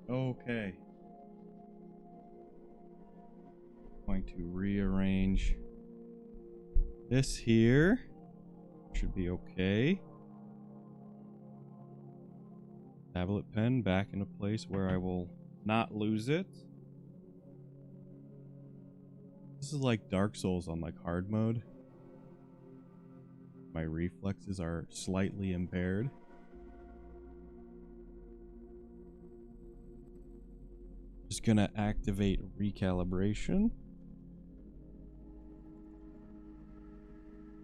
Okay. Going to rearrange this here. Should be okay. Tablet pen back in a place where I will not lose it. This is like Dark Souls on like hard mode. My reflexes are slightly impaired. Just gonna activate recalibration.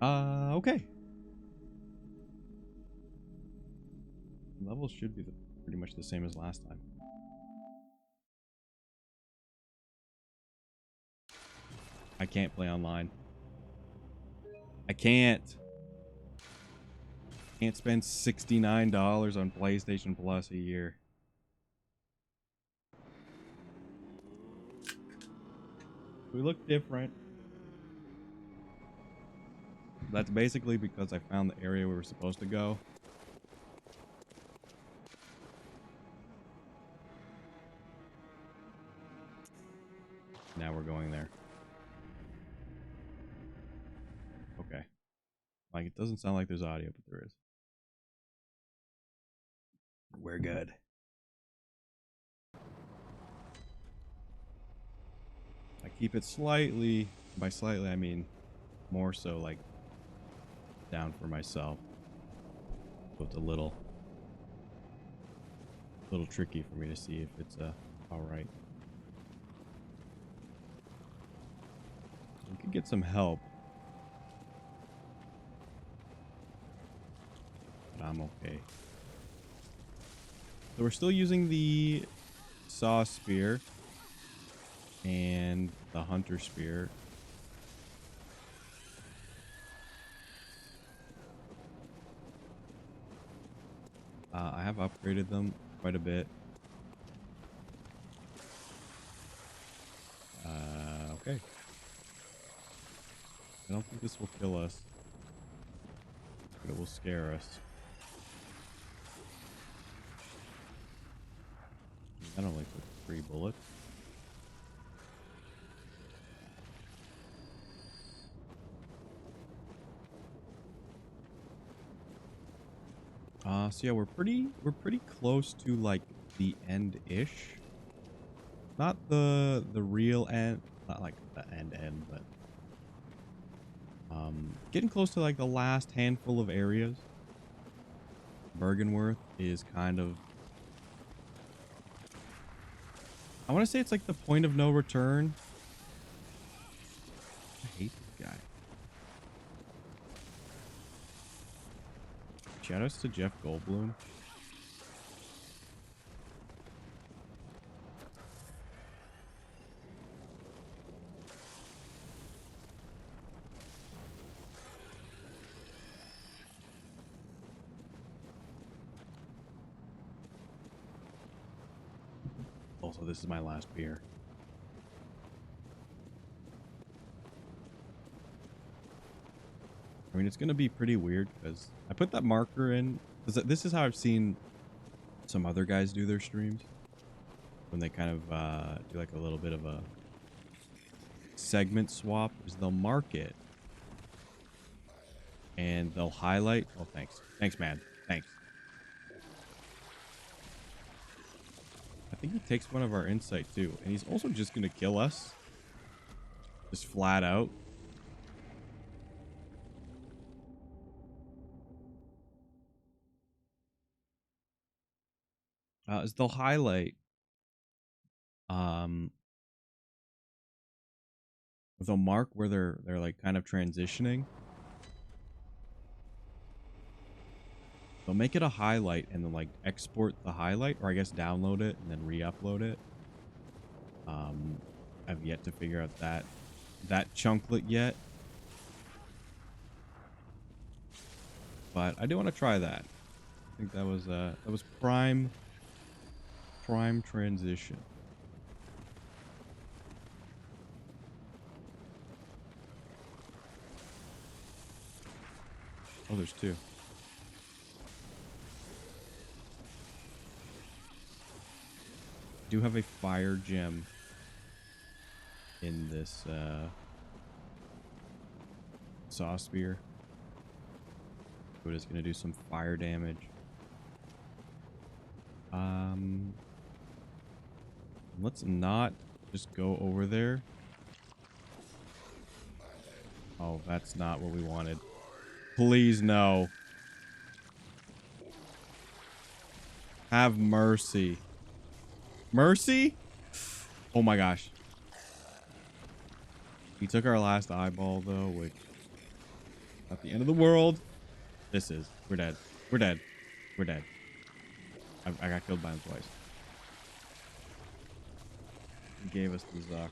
Okay. Levels should be pretty much the same as last time. I can't play online. I can't spend $69 on PlayStation Plus a year. We look different. That's basically because I found the area we were supposed to go. Now we're going there. Okay. Like, it doesn't sound like there's audio, but there is. We're good. I keep it slightly, by slightly I mean more so like down for myself. So it's a little tricky for me to see if it's alright. We could get some help. But I'm okay. So we're still using the saw spear and the hunter spear. I have upgraded them quite a bit. Okay. I don't think this will kill us, but it will scare us. That only took 3 bullets. So yeah, we're pretty close to like the end-ish. Not the real end, not like the end, but getting close to like the last handful of areas. Bergenworth is kind of, I want to say it's like the point of no return. I hate this guy. Shoutouts to Jeff Goldblum. Also, this is my last beer. I mean, it's going to be pretty weird because I put that marker in. Because this is how I've seen some other guys do their streams. When they kind of do like a little bit of a segment swap. Is they'll mark it. And they'll highlight. Oh, thanks. Thanks, man. Thanks. I think he takes one of our insight too. And he's also just going to kill us. Just flat out. Is they'll highlight. They'll mark where they're like kind of transitioning. They'll make it a highlight and then like export the highlight, or I guess download it and then re-upload it. I've yet to figure out that chunklet yet, but I do want to try that. I think that was prime transition. Oh, there's 2. do have a fire gem in this saw spear. But it's gonna do some fire damage. Let's not just go over there. Oh, that's not what we wanted. Please, no. Have mercy. Mercy? Oh my gosh. He took our last eyeball, though, which... Not the end of the world. This is. We're dead. We're dead. We're dead. I got killed by him twice. He gave us the Zuck.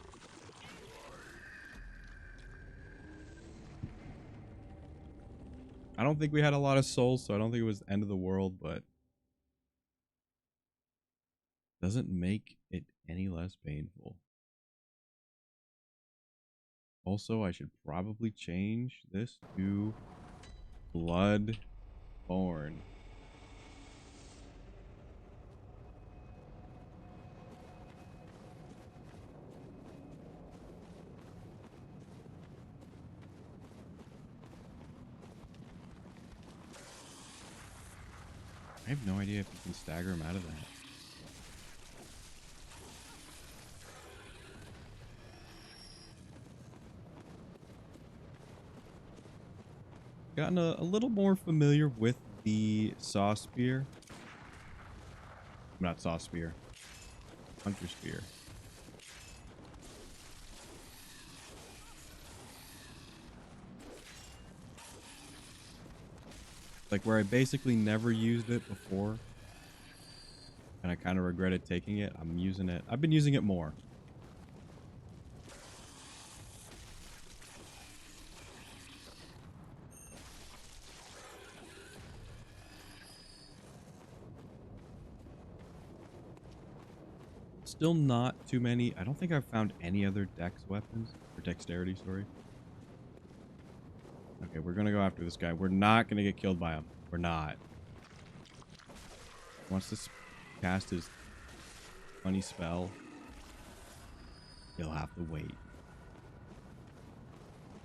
I don't think we had a lot of souls, so I don't think it was the end of the world, but doesn't make it any less painful. Also, I should probably change this to Bloodborne. I have no idea if you can stagger him out of that. Gotten a little more familiar with the saw spear. Not saw spear. Hunter spear. Like where I basically never used it before. And I kind of regretted taking it. I'm using it. I've been using it more. Still not too many. I don't think I've found any other dex weapons. Or dexterity, sorry. Okay, we're gonna go after this guy. We're not gonna get killed by him. We're not. He wants to cast his funny spell. He'll have to wait.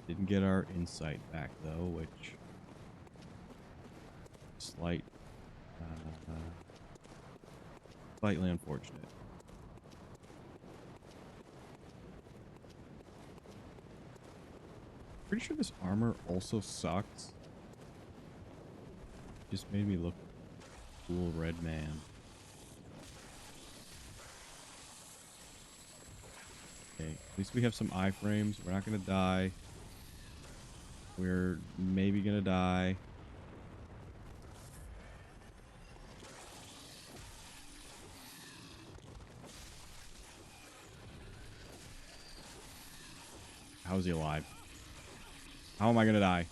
Didn't get our insight back though, which slightly unfortunate. Pretty sure this armor also sucks. Just made me look cool red man. Okay, at least we have some iframes. We're not gonna die. We're maybe gonna die. How is he alive? How am I gonna die?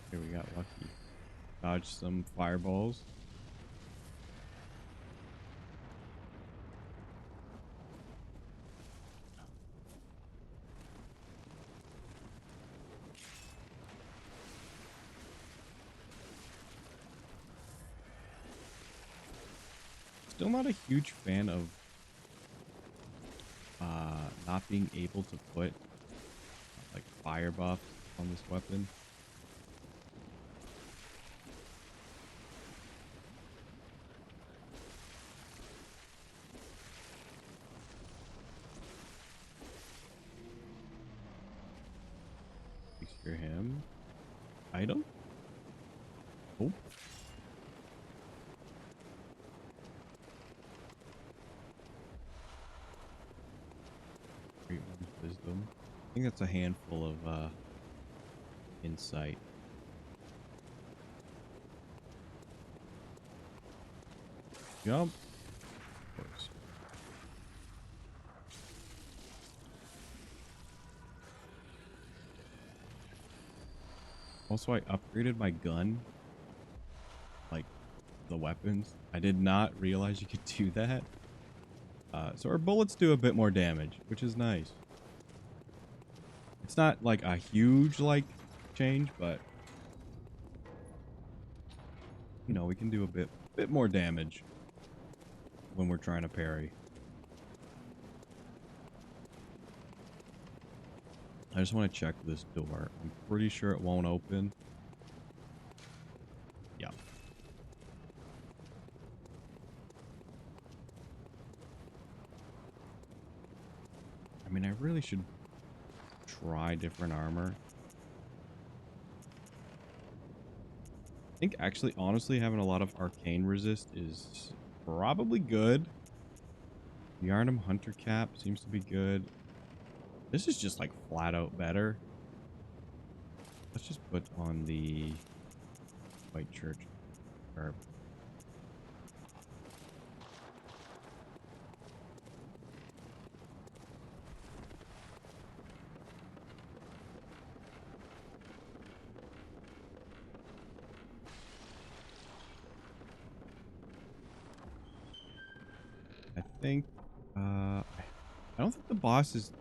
Here, we got lucky. Dodge some fireballs. Still not a huge fan of not being able to put like fire buff on this weapon. Secure him. Item? Oh. Great one's wisdom. I think that's a handful of insight. Jump. Of course. Also, I upgraded my gun. Like, the weapons. I did not realize you could do that. So our bullets do a bit more damage, which is nice. It's not like a huge, like, change, but... You know, we can do a bit bit more damage when we're trying to parry. I just want to check this door. I'm pretty sure it won't open. Yeah. I mean, I really should try different armor. I think actually, honestly, having a lot of arcane resist is probably good. The Arnhem Hunter Cap seems to be good. This is just like flat out better. Let's just put on the White Church garb. I think I don't think the boss is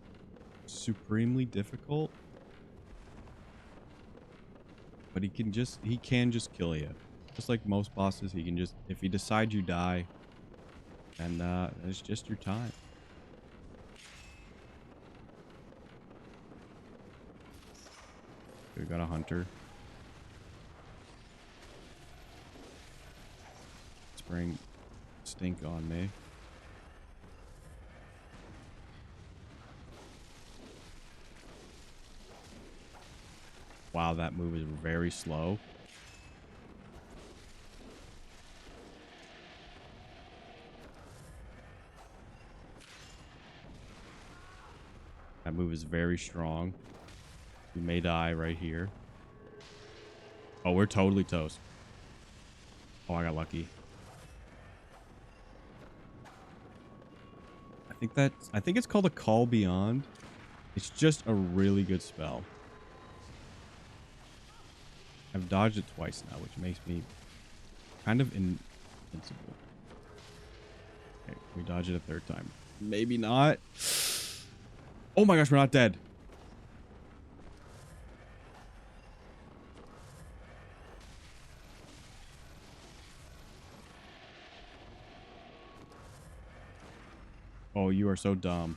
supremely difficult, but he can just kill you. Just like most bosses, he can just, if he decides you die, and it's just your time. We got a hunter. Spraying stink on me. Wow, that move is very slow. That move is very strong. We may die right here. Oh, we're totally toast. Oh, I got lucky. I think it's called a Call Beyond. It's just a really good spell. I've dodged it twice now, which makes me kind of invincible. Okay, we dodge it a third time. Maybe not. Oh my gosh, we're not dead. Oh, you are so dumb.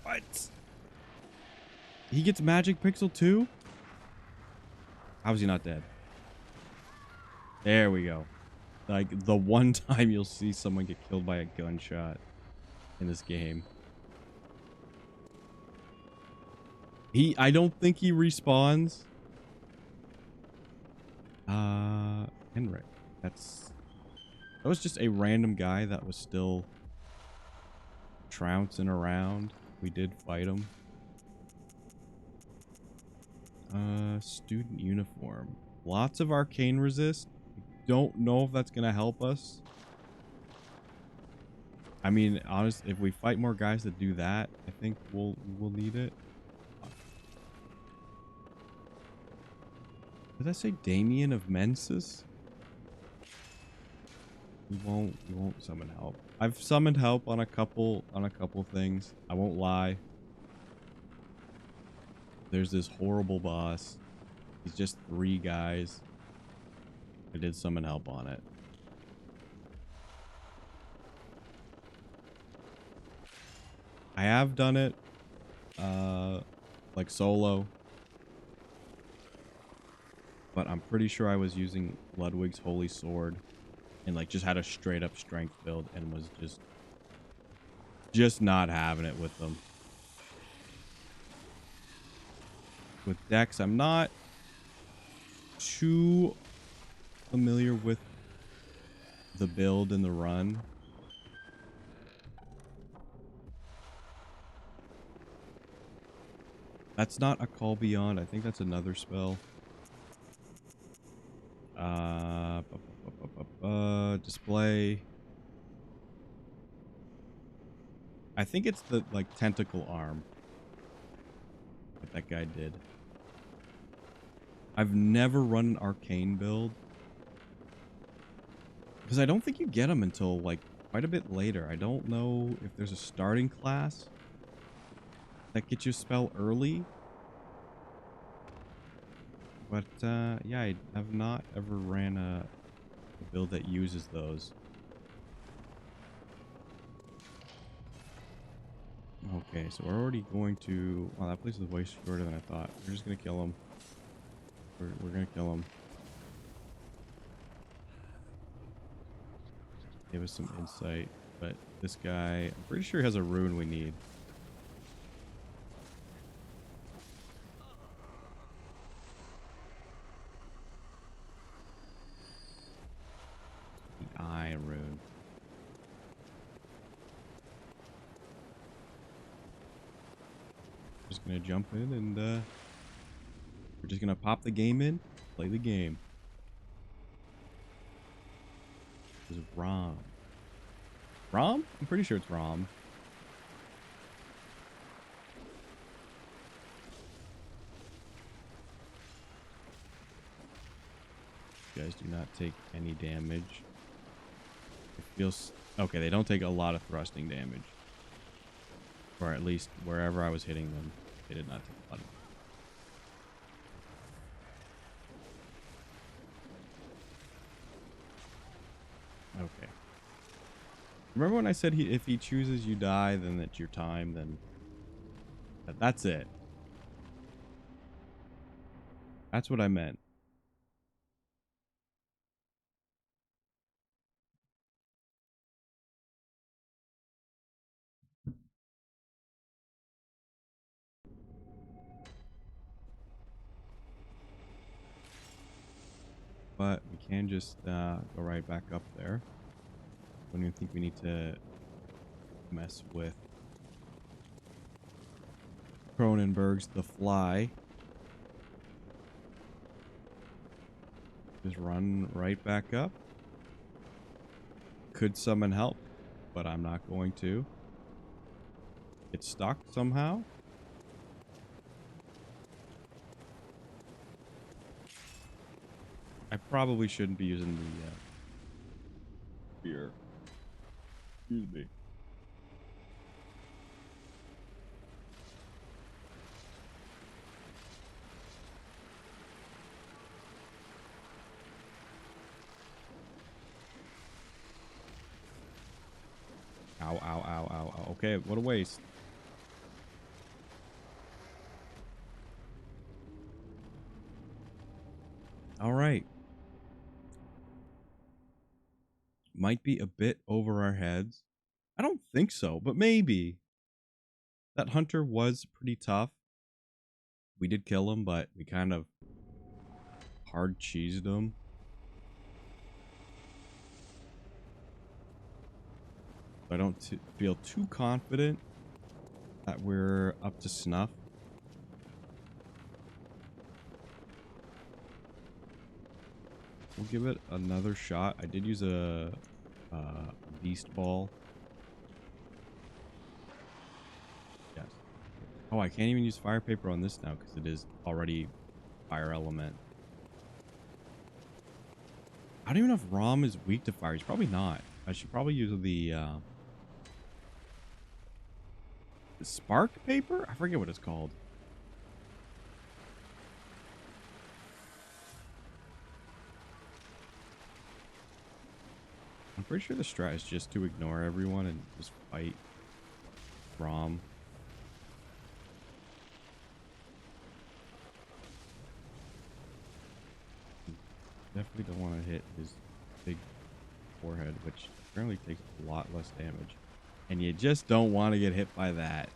What? He gets magic pixel too? How is he not dead? There we go. Like the one time you'll see someone get killed by a gunshot in this game. I don't think he respawns. Henrik. That was just a random guy that was still trouncing around. We did fight him. Student uniform. Lots of arcane resist. Don't know if that's gonna help us. I mean, honestly, if we fight more guys that do that, I think we'll need it. Did I say Damien of Mensis? We won't summon help. I've summoned help on a couple things. I won't lie. There's this horrible boss. He's just 3 guys. I did summon help on it. I have done it like solo, but I'm pretty sure I was using Ludwig's Holy Sword and like just had a straight up strength build and was just not having it with them. With Dex, I'm not too familiar with the build and the run. That's not a Call Beyond. I think that's another spell. Display. I think it's the like tentacle arm that guy did. I've never run an arcane build Because I don't think you get them until, like, quite a bit later. I don't know if there's a starting class that gets you a spell early. But, yeah, I have not ever ran a build that uses those. Okay, so we're already going to... Wow, that place is way shorter than I thought. We're just going to kill him. We're going to kill him. Give us some insight. But this guy, I'm pretty sure he has a rune we need. The eye rune. Just gonna jump in and we're just gonna pop the game in, play the game. This is Rom. Rom? I'm pretty sure it's Rom. You guys do not take any damage. It feels... Okay, they don't take a lot of thrusting damage. Or at least wherever I was hitting them, they did not take a lot of... Okay. Remember when I said if he chooses you die, then it's your time, then... That's it. That's what I meant. But we can just go right back up there. Don't even think we need to mess with Cronenberg's The Fly. Just run right back up. Could summon help, but I'm not going to. Get stuck somehow. I probably shouldn't be using the spear. Excuse me. Ow, ow, ow, ow, ow. Okay, what a waste. All right. Might be a bit over our heads. I don't think so, but maybe. That hunter was pretty tough. We did kill him, but we kind of hard cheesed him. I don't feel too confident that we're up to snuff. We'll give it another shot. I did use a beast ball. Yes. Oh, I can't even use fire paper on this now because it is already fire element. I don't even know if Rom is weak to fire. He's probably not. I should probably use the spark paper? I forget what it's called. I'm pretty sure the strat is just to ignore everyone and just fight Rom. Definitely don't want to hit his big forehead, which apparently takes a lot less damage. And you just don't want to get hit by that.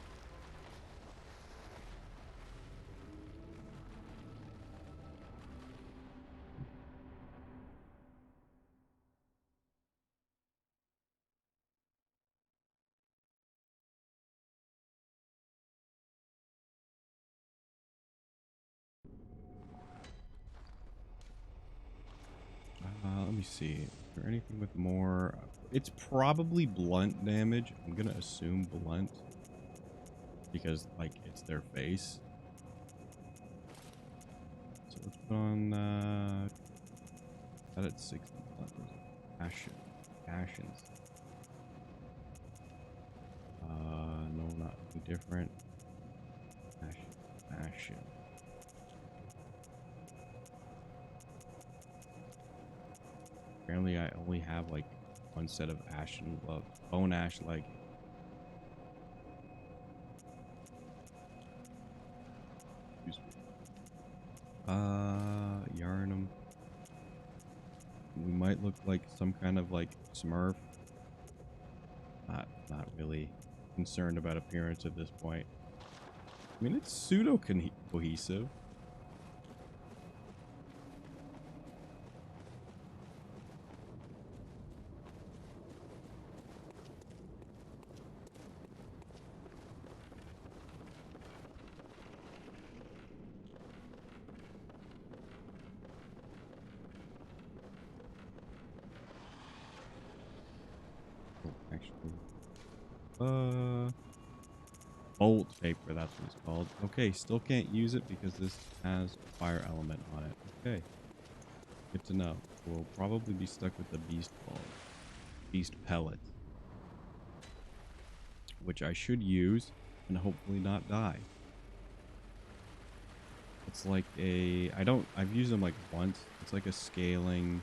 Let me see. Is there anything with more? It's probably blunt damage. I'm going to assume blunt. Because, like, it's their face. So let's put on... that at 60 blunt. Passion. Ashen's. No, not any different. Ashen. Apparently, I only have like one set of ashen gloves. Bone ash leggings. Yarnum. We might look like some kind of like Smurf. Not really concerned about appearance at this point. I mean, it's pseudo cohesive. Oh, actually, bolt paper, that's what it's called. Okay, still can't use it because this has a fire element on it. Okay, good to know. We'll probably be stuck with the beast pellet, which I should use and hopefully not die. It's like I've used them like once. It's like a scaling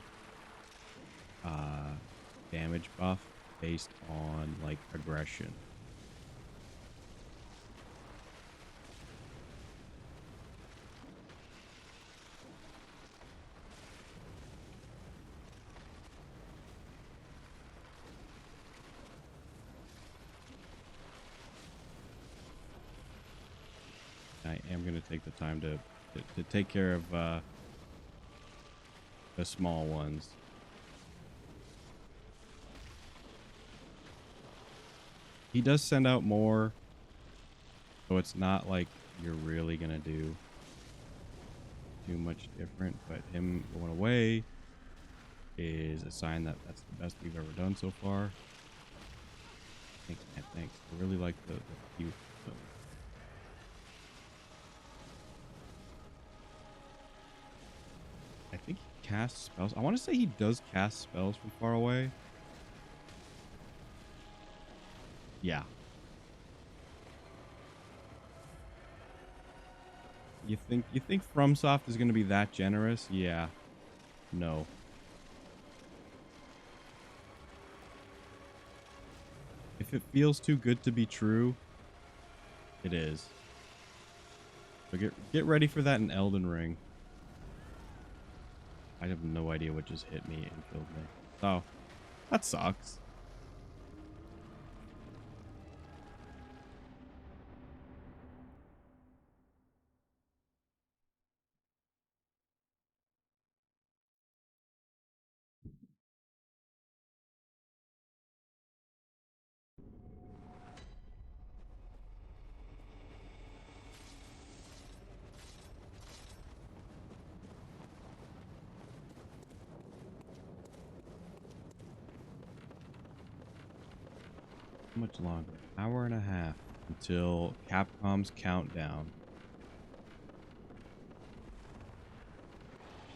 damage buff based on like aggression. I am going to take the time to take care of the small ones. He does send out more, so it's not like you're really going to do too much different, but him going away is a sign that that's the best we've ever done so far. Thanks, man, thanks. I really like the cute. I think he casts spells. I want to say he does cast spells from far away. Yeah. You think FromSoft is going to be that generous? Yeah. No. If it feels too good to be true, it is. So get ready for that in Elden Ring. I have no idea what just hit me and killed me. Oh, that sucks. How much longer? Hour and a half until Capcom's countdown.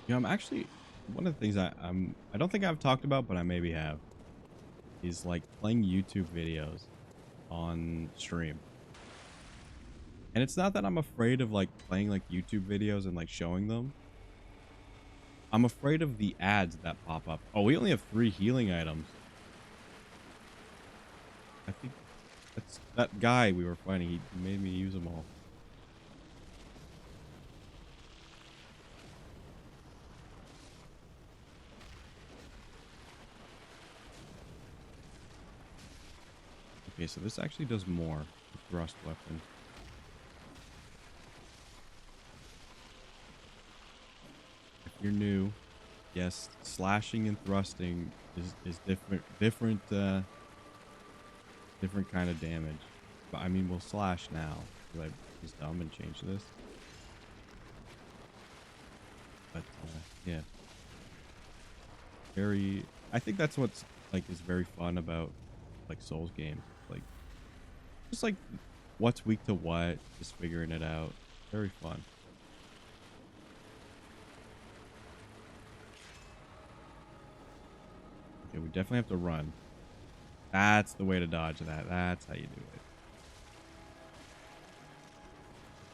You know, I'm actually one of the things I don't think I've talked about, but I maybe have, is like playing YouTube videos on stream. And it's not that I'm afraid of like playing like YouTube videos and like showing them. I'm afraid of the ads that pop up. Oh, we only have 3 healing items. I think that's that guy we were fighting. He made me use them all. Okay, so this actually does more. The thrust weapon. If you're new, yes, slashing and thrusting is different kind of damage. But I mean, we'll slash now. Do I just dumb and change this? But yeah, I think that's what's like is very fun about like Souls games. Like just like what's weak to what, just figuring it out. Very fun. Okay, we definitely have to run. That's the way to dodge that. That's how you do it.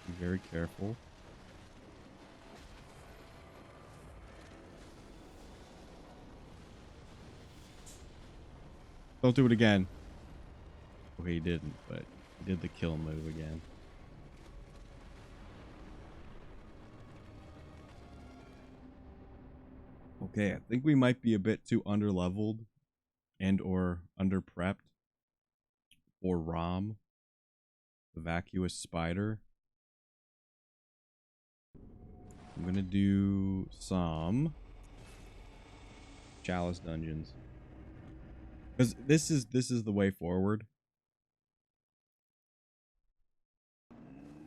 Be very careful. Don't do it again. Okay, he didn't, but he did the kill move again. Okay, I think we might be a bit too underleveled and or under-prepped for Rom, the vacuous spider. I'm gonna do some chalice dungeons. Because this is the way forward.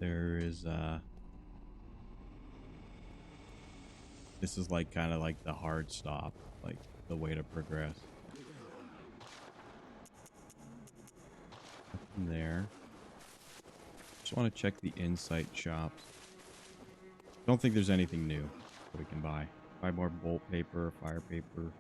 There is this is like kind of like the hard stop, like the way to progress. From there. Just want to check the insight shops. Don't think there's anything new that we can buy. Buy more bolt paper, fire paper.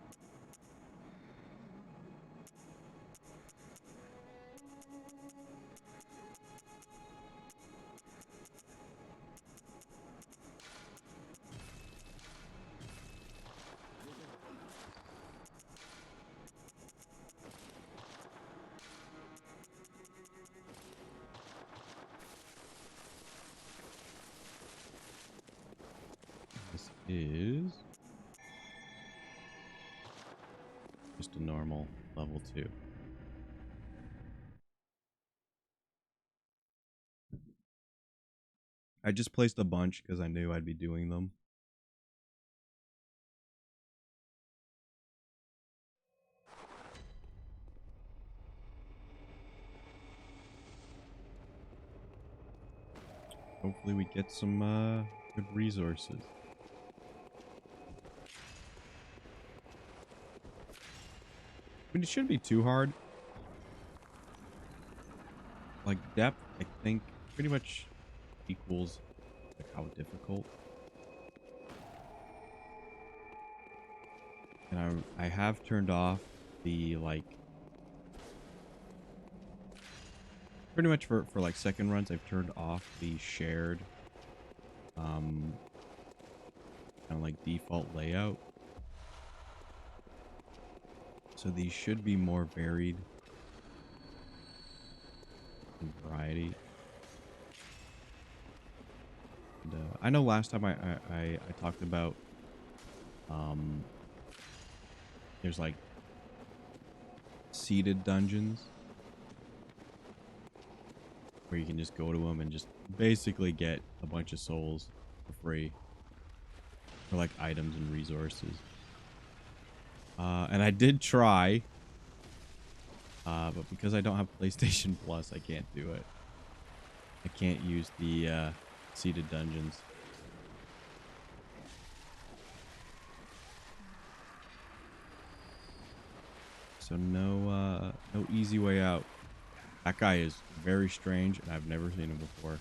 This is just a normal level 2. I just placed a bunch because I knew I'd be doing them. Hopefully we get some good resources. I mean, it shouldn't be too hard. Like depth, I think pretty much equals like how difficult. And I have turned off the like pretty much for like second runs, I've turned off the shared kind of like default layout. So these should be more varied in variety. And, I know last time I talked about there's like seeded dungeons where you can just go to them and just basically get a bunch of souls for free for like items and resources. And I did try, but because I don't have PlayStation Plus, I can't do it. I can't use the seeded dungeons. So no easy way out. That guy is very strange, and I've never seen him before.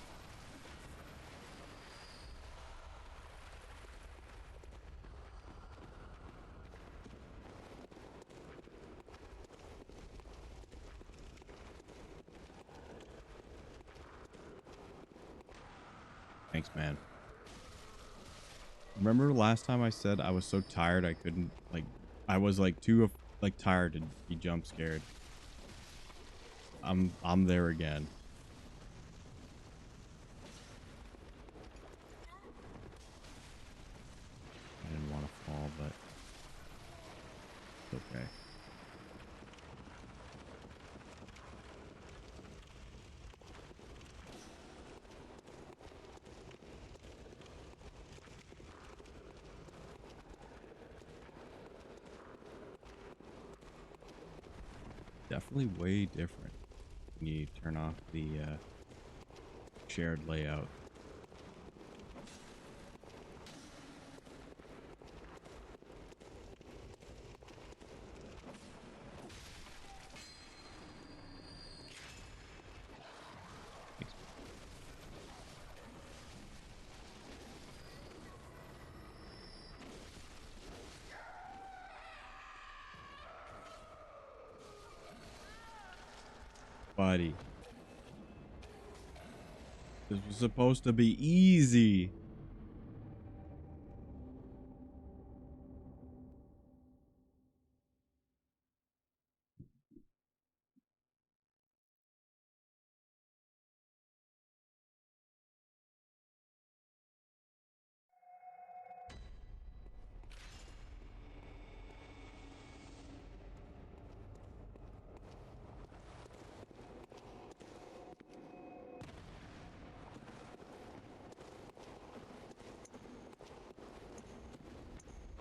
Thanks, man. Remember last time I said I was so tired I couldn't, like, I was like too like tired to be jump scared. I'm there again. I didn't want to fall, but it's okay. Definitely way different when you turn off the shared layout. Buddy. This was supposed to be easy.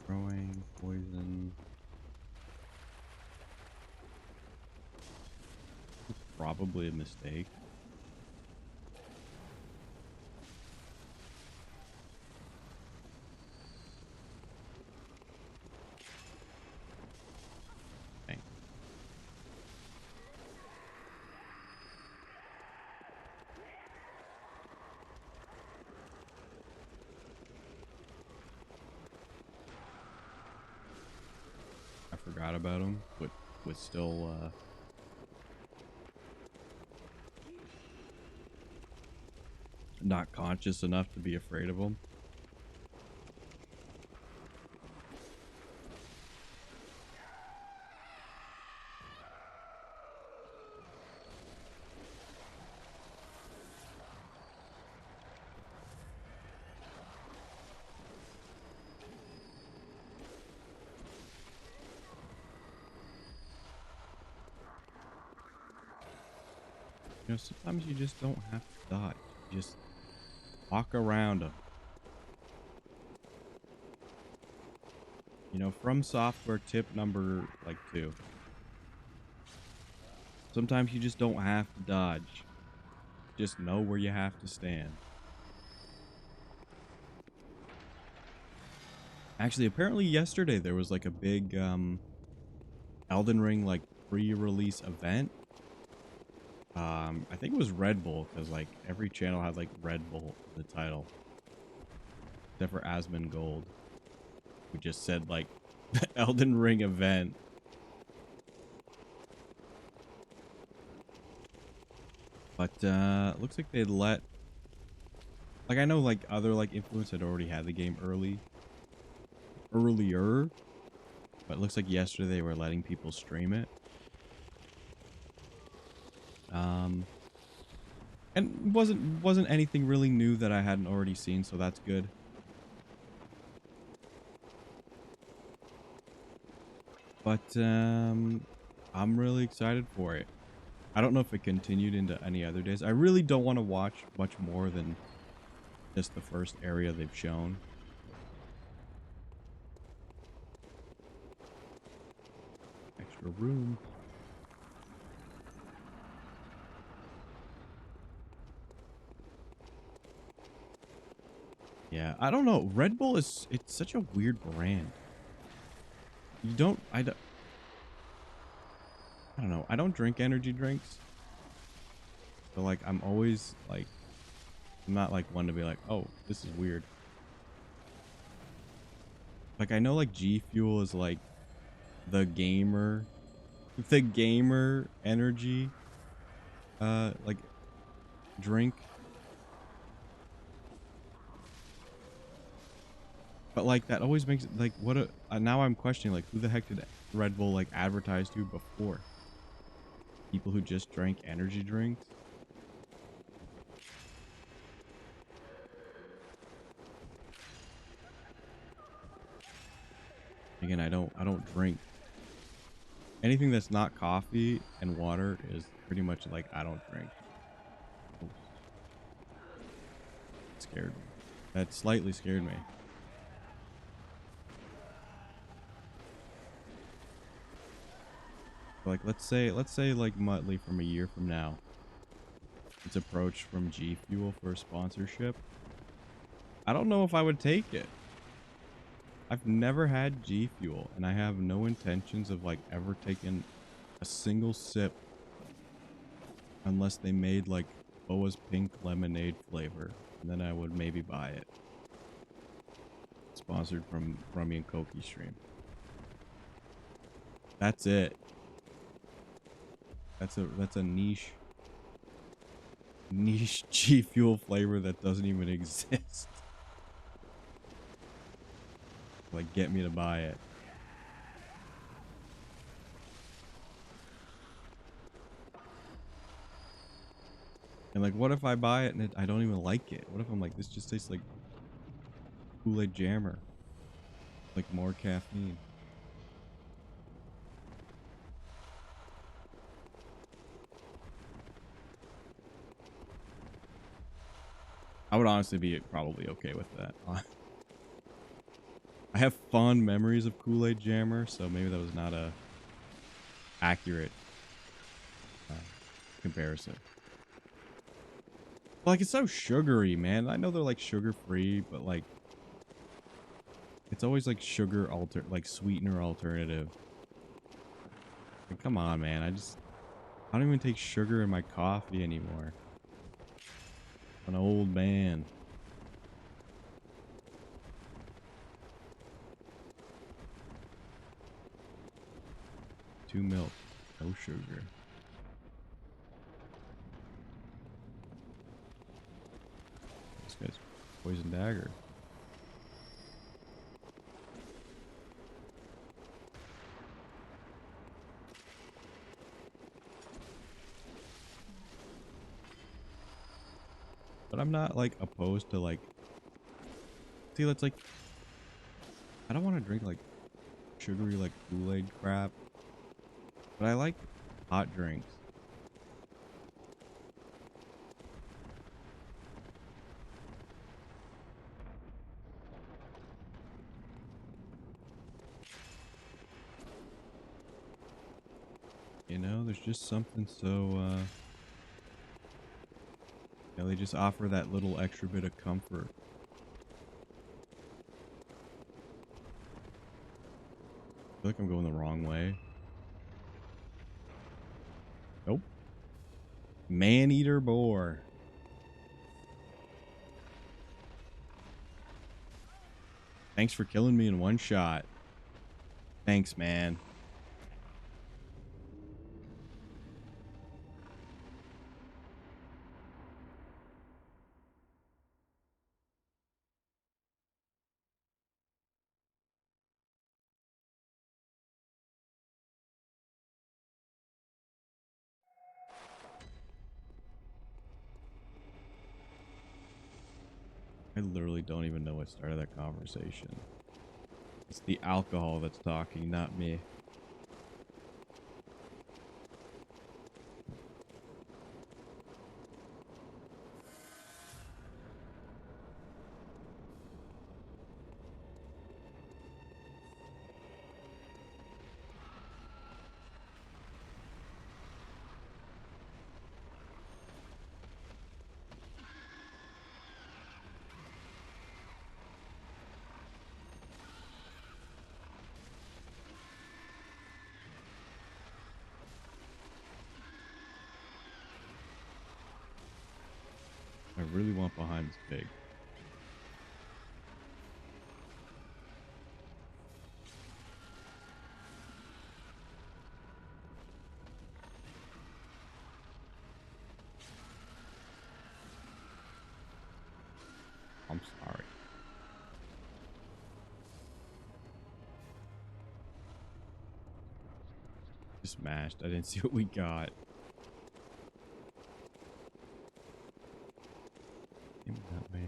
Throwing poison. It's probably a mistake. Dang. I forgot about him, but was still not conscious enough to be afraid of him. You know, sometimes you just don't have to dodge. You just walk around them. You know, from software tip number like 2. Sometimes you just don't have to dodge. Just know where you have to stand. Actually, apparently yesterday there was like a big Elden Ring like pre-release event. I think it was Red Bull, because like every channel had like Red Bull in the title. Except for Asmongold, who just said like the Elden Ring event. But looks like they'd let, like, I know like other like influencers had already had the game earlier, but it looks like yesterday they were letting people stream it. And wasn't anything really new that I hadn't already seen, so that's good. But I'm really excited for it. I don't know if it continued into any other days. I really don't want to watch much more than just the first area they've shown. Extra room. Yeah, I don't know. Red Bull it's such a weird brand. I don't know. I don't drink energy drinks. So like I'm always like, I'm not like one to be like, oh, this is weird. Like I know like G Fuel is like the gamer energy like drink. But like that always makes it like, what a now I'm questioning like who the heck did Red Bull like advertise to before? People who just drank energy drinks? Again, I don't drink. Anything that's not coffee and water is pretty much like I don't drink. Ooh. It scared me. That slightly scared me. Like let's say like Muttley from a year from now, it's approached from G Fuel for a sponsorship. I don't know if I would take it. I've never had G Fuel, and I have no intentions of like ever taking a single sip unless they made like Boa's pink lemonade flavor, and then I would maybe buy it. Sponsored from Rummy and Koki stream. That's it. That's a niche niche G Fuel flavor that doesn't even exist. Like, get me to buy it. And like, what if I buy it and I don't even like it? What if I'm like, this just tastes like Kool-Aid Jammer? Like more caffeine. I would honestly be probably okay with that. I have fond memories of Kool-Aid Jammer, so maybe that was not a accurate comparison. Like, it's so sugary, man. I know they're like sugar-free, but like, it's always like like sweetener alternative. Like, come on, man. I don't even take sugar in my coffee anymore. I'm an old man. Two milk, no sugar. This guy's poison dagger. But I'm not like opposed to like, see, that's like, I don't want to drink like sugary like Kool-Aid crap, but I like hot drinks. You know, there's just something so, you know, they just offer that little extra bit of comfort. I feel like I'm going the wrong way. Nope. Man-eater boar. Thanks for killing me in one shot. Thanks, man. I literally don't even know what started that conversation. It's the alcohol that's talking, not me. I really want behind this pig. I'm sorry. Just mashed. I didn't see what we got. Give me that way.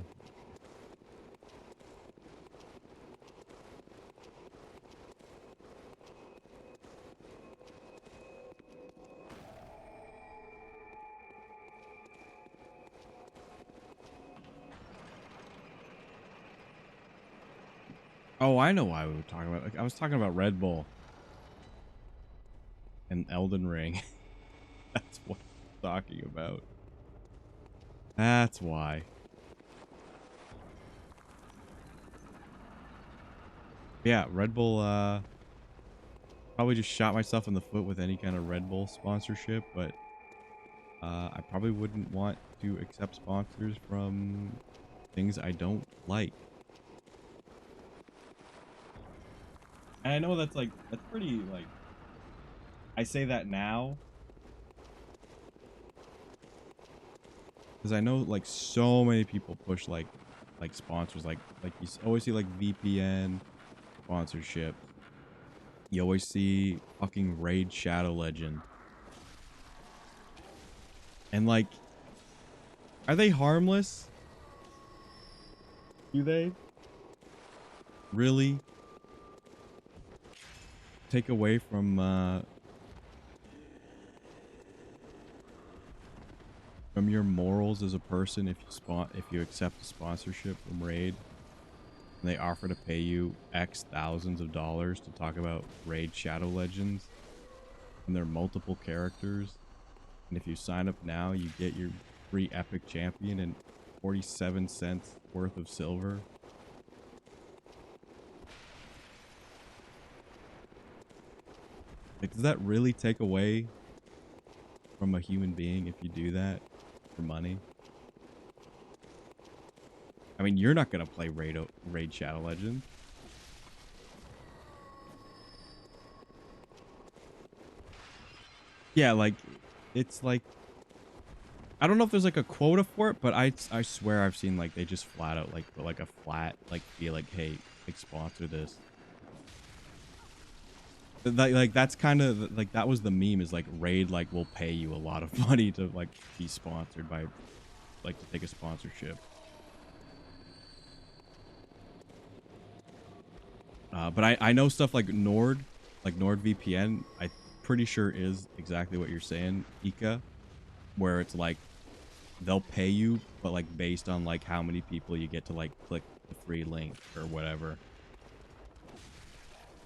Oh, I know why we were talking about. Like, I was talking about Red Bull and Elden Ring. That's what I'm talking about. That's why. Yeah, Red Bull, probably just shot myself in the foot with any kind of Red Bull sponsorship, but I probably wouldn't want to accept sponsors from things I don't like. And I know that's pretty, like, I say that now because I know like so many people push like sponsors, like you always see like VPN sponsorship. You always see fucking Raid Shadow Legend. And like, are they harmless? Do they really take away from your morals as a person if you accept a sponsorship from Raid and they offer to pay you X thousands of dollars to talk about Raid Shadow Legends and there are multiple characters, and if you sign up now you get your free epic champion and 47 cents worth of silver. Like, does that really take away from a human being if you do that for money? I mean, you're not gonna play Raid Shadow Legends. Yeah, like, it's like, I don't know if there's like a quota for it, but I swear I've seen like they just flat out like put like a flat like be like, hey, like sponsor this. Like that's kind of like that was the meme, is like Raid like will pay you a lot of money to like be sponsored by, like, to take a sponsorship. But I know stuff like NordVPN, I'm pretty sure is exactly what you're saying, Ika, where it's like they'll pay you, but like based on like how many people you get to like click the free link or whatever.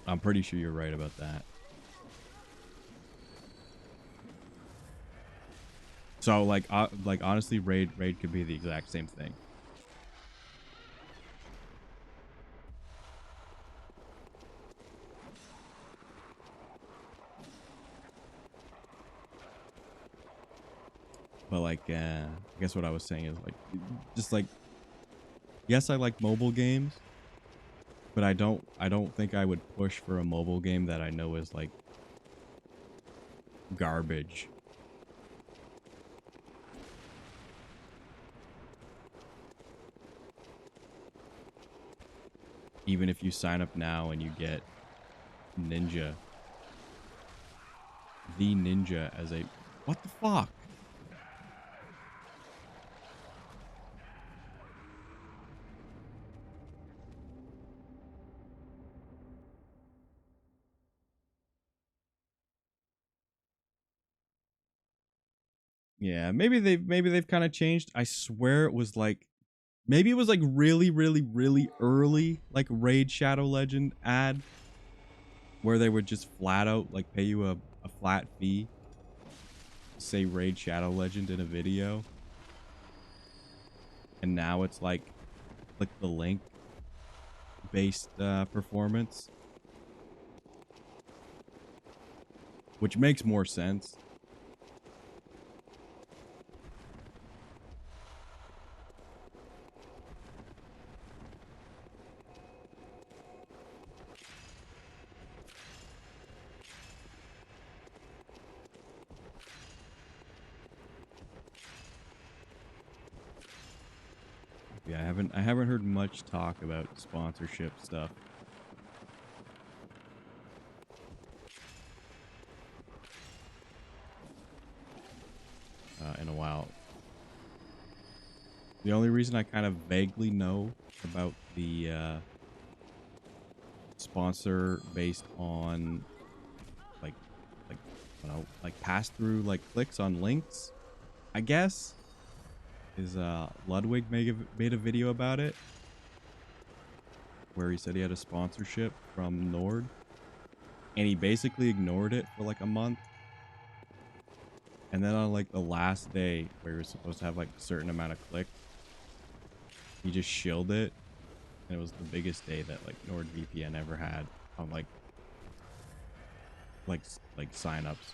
I'm pretty sure you're right about that. So like honestly, Raid could be the exact same thing. But like, I guess what I was saying is like, just like, yes, I like mobile games, but I don't think I would push for a mobile game that I know is like garbage. Even if you sign up now and you get Ninja, the Ninja as a, what the fuck? Yeah, maybe they've kind of changed. I swear it was like, maybe it was like really early like Raid Shadow Legend ad where they would just flat out like pay you a flat fee to say Raid Shadow Legend in a video. And now it's like click the link based performance, which makes more sense. Yeah, I haven't heard much talk about sponsorship stuff. In a while. The only reason I kind of vaguely know about the sponsor based on like like I don't know, like pass through like clicks on links, I guess, is Ludwig made a video about it where he said he had a sponsorship from Nord and he basically ignored it for like a month. And then on like the last day where he was supposed to have like a certain amount of clicks, he just shilled it. And it was the biggest day that like NordVPN ever had on like signups.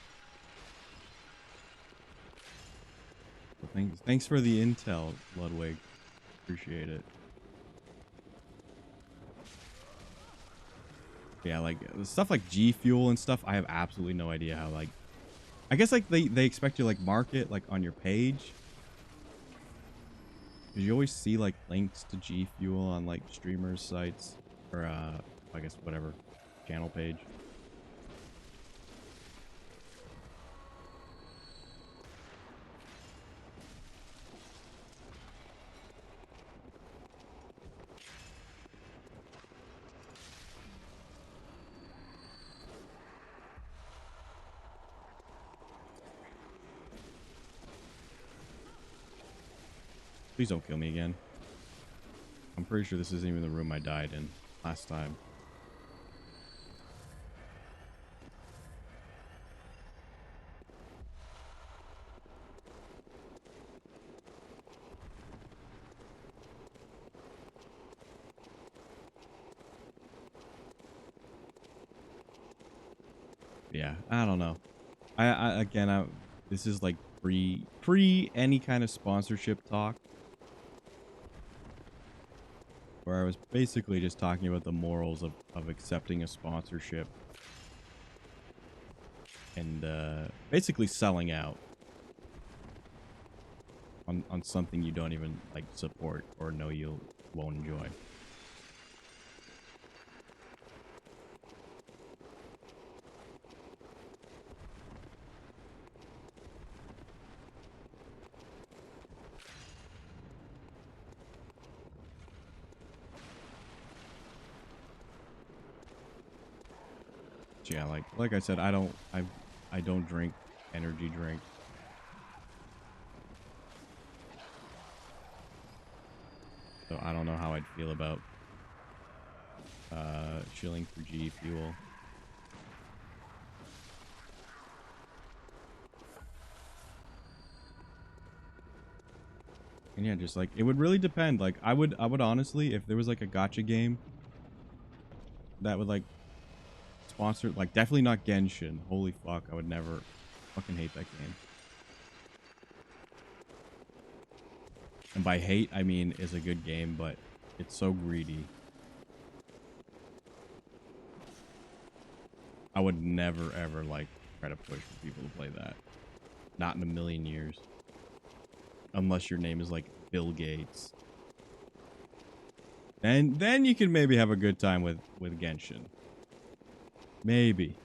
So thanks for the intel, Ludwig. Appreciate it. Yeah, like stuff like G Fuel and stuff, I have absolutely no idea how, like, I guess like they expect you to like mark it like on your page. Because you always see like links to G Fuel on like streamers' sites or I guess whatever channel page. Please don't kill me again. I'm pretty sure this isn't even the room I died in last time. Yeah, I don't know. This is like pre any kind of sponsorship talk, where I was basically just talking about the morals of accepting a sponsorship and basically selling out on something you don't even like support or know you won't enjoy. Yeah, like I said, I don't drink energy drink. So I don't know how I'd feel about shilling for G Fuel. And yeah, just like it would really depend. Like I would honestly, if there was like a gacha game that would like sponsor, like definitely not Genshin. Holy fuck, I would never fucking hate that game. And by hate, I mean it's a good game, but it's so greedy. I would never ever like try to push for people to play that. Not in a million years. Unless your name is like Bill Gates. And then you can maybe have a good time with Genshin. Maybe.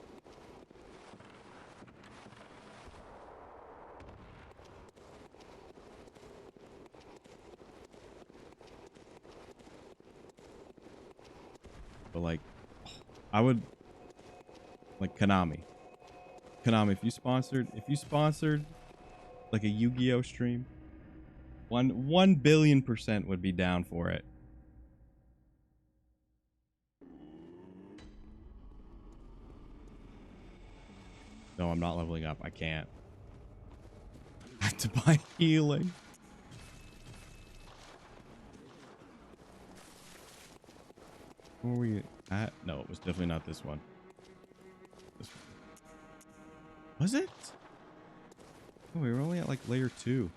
But like, I would like Konami. Konami, if you sponsored like a Yu-Gi-Oh stream, 1,000,000,000% would be down for it. No, I'm not leveling up. I can't. I have to buy healing. Where were we at? No, it was definitely not this one. This one. Was it? Oh, we were only at like layer 2.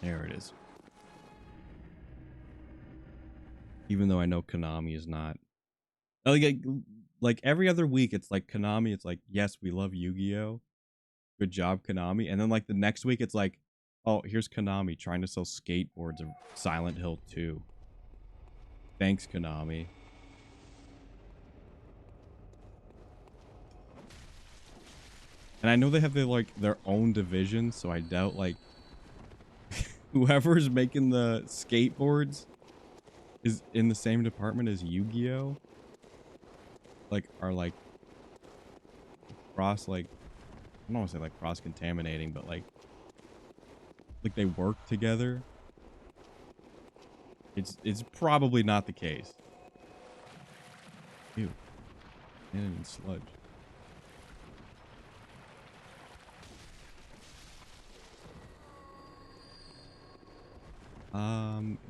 There it is. Even though I know Konami is not. Like every other week, it's like Konami. It's like, yes, we love Yu-Gi-Oh. Good job, Konami. And then like the next week, it's like, oh, here's Konami trying to sell skateboards of Silent Hill 2. Thanks, Konami. And I know they have their own division, so I doubt like whoever's making the skateboards is in the same department as Yu-Gi-Oh. Like are like cross like I don't want to say like cross contaminating, but like they work together. It's probably not the case. Ew. And sludge.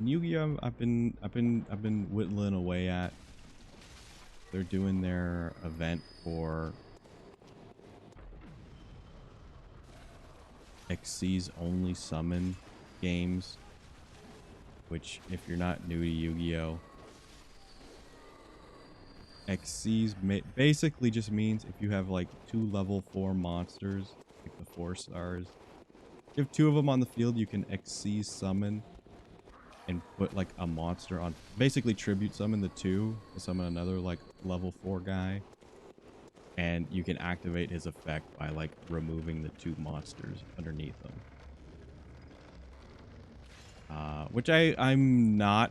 Yu-Gi-Oh! I've been whittling away at. They're doing their event for XC's only summon games, which if you're not new to Yu-Gi-Oh! XC's basically just means if you have like 2 level 4 monsters, like the 4 stars, You have 2 of them on the field, you can Xyz summon and put like a monster on. Basically tribute summon the 2 to summon another like level 4 guy. And you can activate his effect by like removing the 2 monsters underneath him. Which I'm not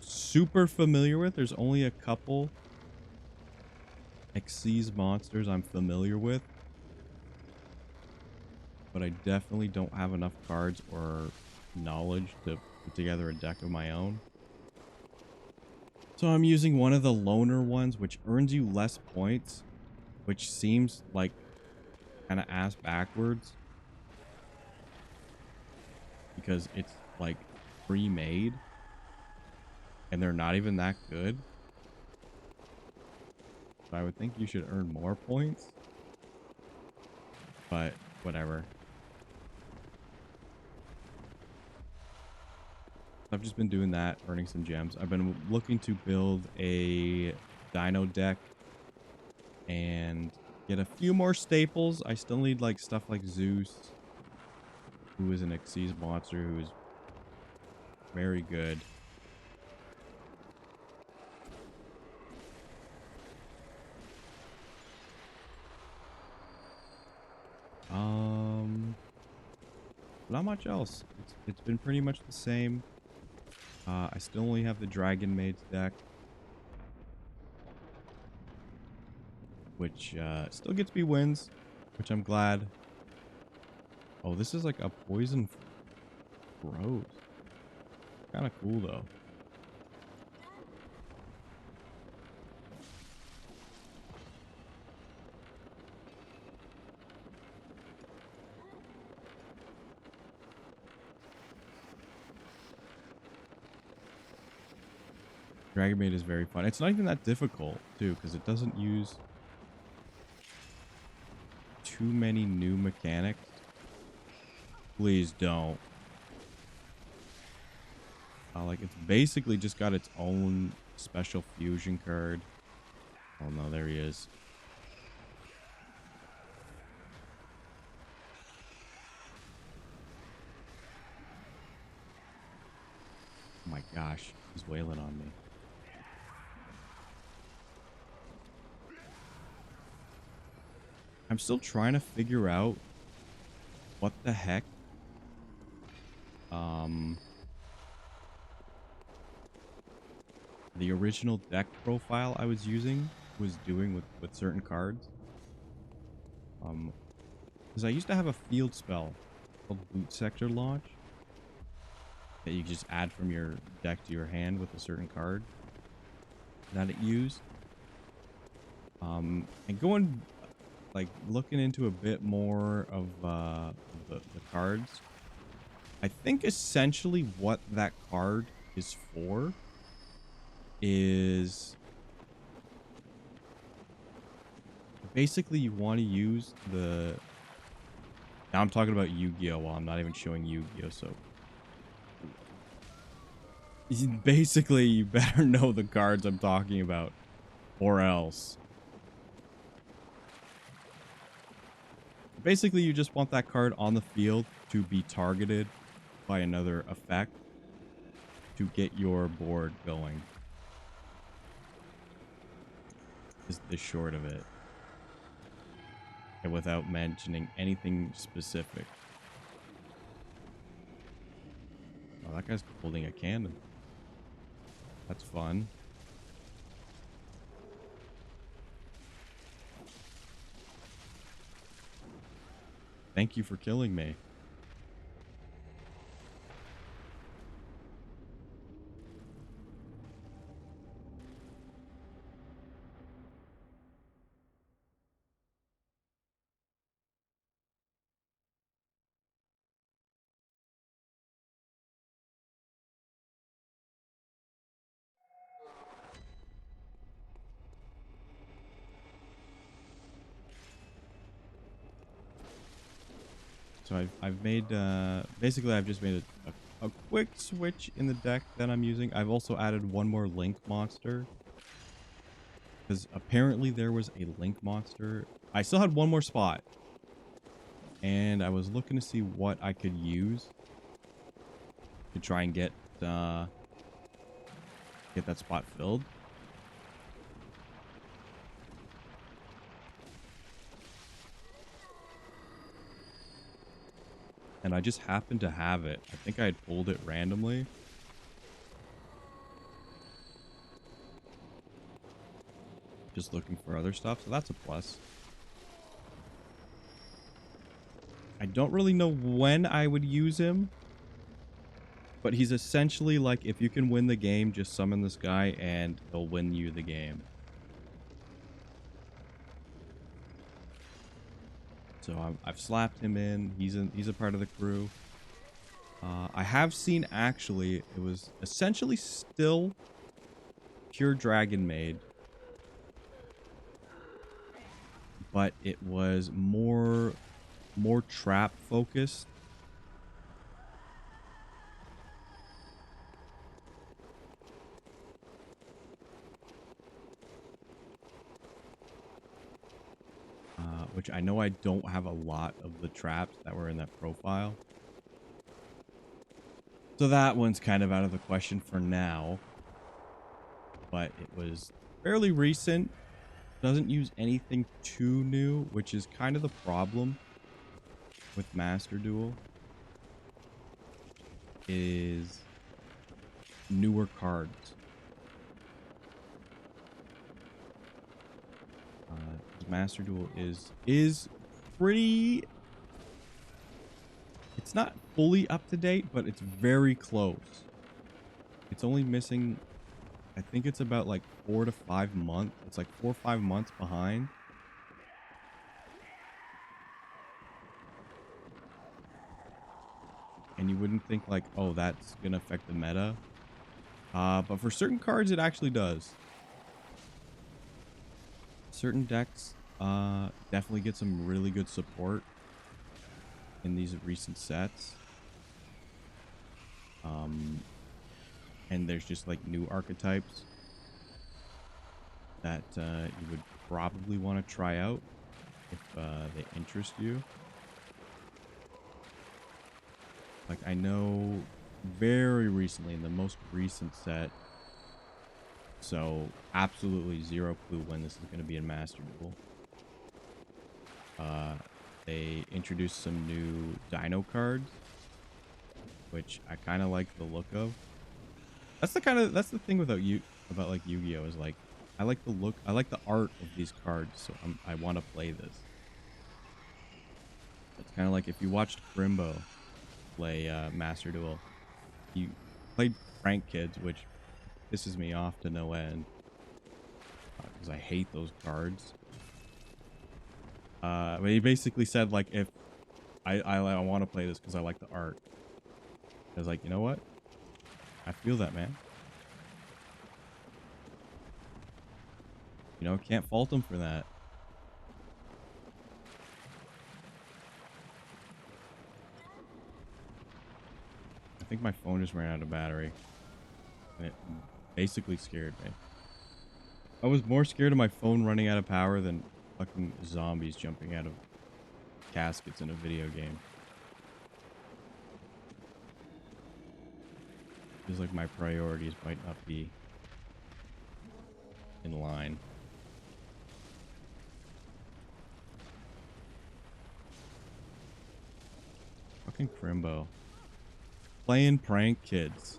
super familiar with. There's only a couple Xyz monsters I'm familiar with. But I definitely don't have enough cards or knowledge to put together a deck of my own. So I'm using one of the loner ones, which earns you less points, which seems like kind of ass backwards. Because it's like pre-made and they're not even that good. So I would think you should earn more points. But whatever. I've just been doing that, earning some gems. I've been looking to build a dino deck and get a few more staples. I still need like stuff like Zeus, who is an Xyz monster who is very good. Not much else. It's been pretty much the same. I still only have the Dragon Maids deck, which still gets me wins, which I'm glad. Oh, this is like a poison rose. Kind of cool though. Dragon Maid is very fun. It's not even that difficult too, because it doesn't use too many new mechanics. Please don't. Like it's basically just got its own special fusion card. Oh no, there he is. Oh my gosh, he's wailing on me. I'm still trying to figure out what the heck the original deck profile I was using was doing with certain cards. Because I used to have a field spell called Boot Sector Launch that you just add from your deck to your hand with a certain card that it used. And going, like, looking into a bit more of the cards, I think essentially what that card is for is basically you want to use the... Now I'm talking about Yu-Gi-Oh! While I'm not even showing Yu-Gi-Oh! So basically you better know the cards I'm talking about, or else. Basically you just want that card on the field to be targeted by another effect to get your board going. Is the short of it. And without mentioning anything specific. Oh, that guy's holding a cannon. That's fun. Thank you for killing me. So I've made basically I've just made a quick switch in the deck that I'm using. I've also added one more Link monster because apparently there was a Link monster. I still had one more spot And I was looking to see what I could use to try and get that spot filled. And I just happened to have it. I think I had pulled it randomly. Just looking for other stuff, so that's a plus. I don't really know when I would use him. But he's essentially like, if you can win the game, just summon this guy and he'll win you the game. So I've slapped him in. He's a part of the crew. I have seen, actually, it was essentially still pure dragon made, but it was more trap focused. Which I know I don't have a lot of the traps that were in that profile. So that one's kind of out of the question for now. But it was fairly recent. Doesn't use anything too new, which is kind of the problem with Master Duel. Is newer cards. Master Duel is pretty... It's not fully up to date, but it's very close. It's only missing... I think it's about like 4 to 5 months. It's like 4 or 5 months behind. And you wouldn't think like, oh, that's going to affect the meta. But for certain cards, it actually does. Certain decks definitely get some really good support in these recent sets. And there's just like new archetypes that you would probably want to try out if they interest you. Like, I know very recently, in the most recent set, so absolutely zero clue when this is going to be in Master Duel. They introduced some new Dino cards, which I kind of like the look of. That's the thing about like Yu-Gi-Oh! Is like, I like the look, I like the art of these cards, so I want to play this. It's kind of like if you watched Grimbo play Master Duel. He played Prank Kids, which pisses me off to no end. Because I hate those cards. But he basically said, like, if I want to play this because I like the art. I was like, you know what? I feel that, man. You know, can't fault him for that. I think my phone just ran out of battery. And it basically scared me. I was more scared of my phone running out of power than fucking zombies jumping out of caskets in a video game. Feels like my priorities might not be in line. Fucking Crimbo. Playing Prank Kids.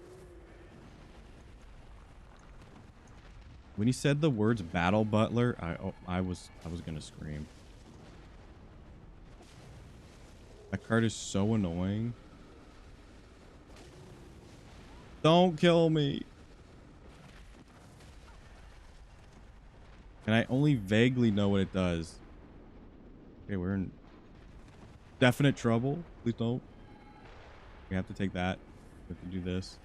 When he said the words Battle Butler, I was gonna scream. That card is so annoying. Don't kill me. And I only vaguely know what it does. Okay, we're in definite trouble. Please don't. We have to take that. We have to do this.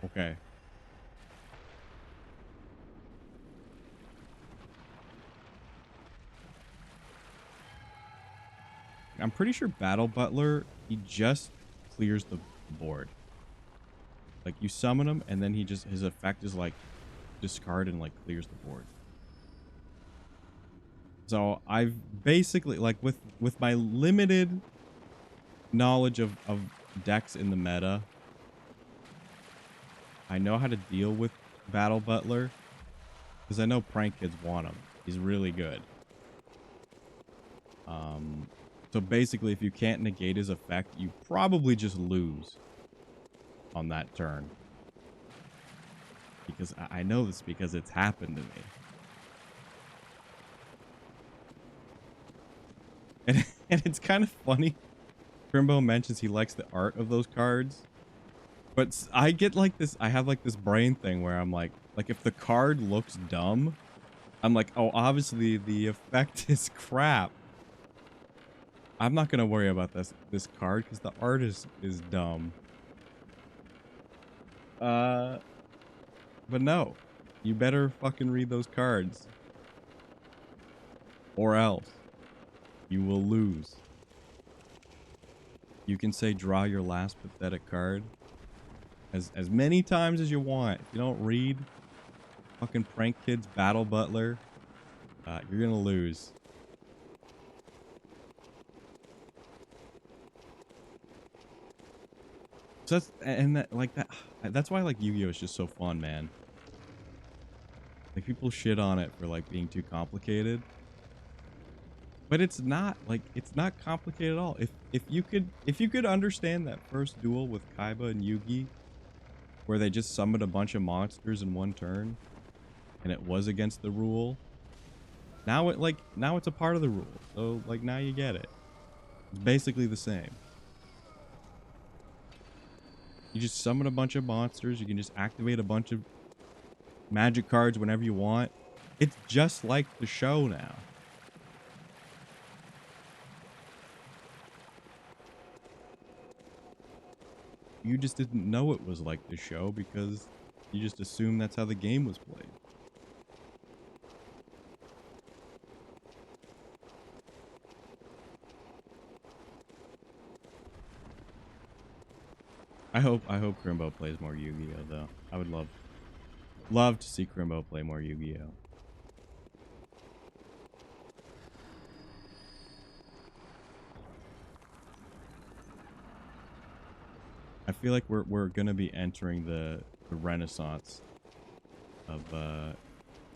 Okay. I'm pretty sure Battle Butler, he just clears the board. Like, you summon him, and then his effect is like discard and like clears the board. So I've basically, like, with my limited knowledge of decks in the meta, I know how to deal with Battle Butler because I know Prank Kids want him. He's really good. So basically, if you can't negate his effect, you probably just lose on that turn. Because I know this because it's happened to me. And it's kind of funny. Crimbo mentions he likes the art of those cards. But I get like this, I have like this brain thing where I'm like if the card looks dumb, I'm like, oh, obviously the effect is crap. I'm not gonna worry about this card because the art is dumb. But no, you better fucking read those cards, or else you will lose. You can say draw your last pathetic card as many times as you want. If you don't read fucking Prank Kids Battle Butler, you're gonna lose. So that's why like Yu-Gi-Oh is just so fun, man. Like people shit on it for like being too complicated, but it's not complicated at all. If you could understand that first duel with Kaiba and Yugi, where they just summoned a bunch of monsters in one turn, and it was against the rule. Now it's a part of the rule, so like now you get it. It's basically the same. You just summon a bunch of monsters. You can just activate a bunch of magic cards whenever you want. It's just like the show now. You just didn't know it was like the show because you just assumed that's how the game was played. I hope Crimbo plays more Yu-Gi-Oh though. I would love to see Crimbo play more Yu-Gi-Oh. I feel like we're gonna be entering the renaissance of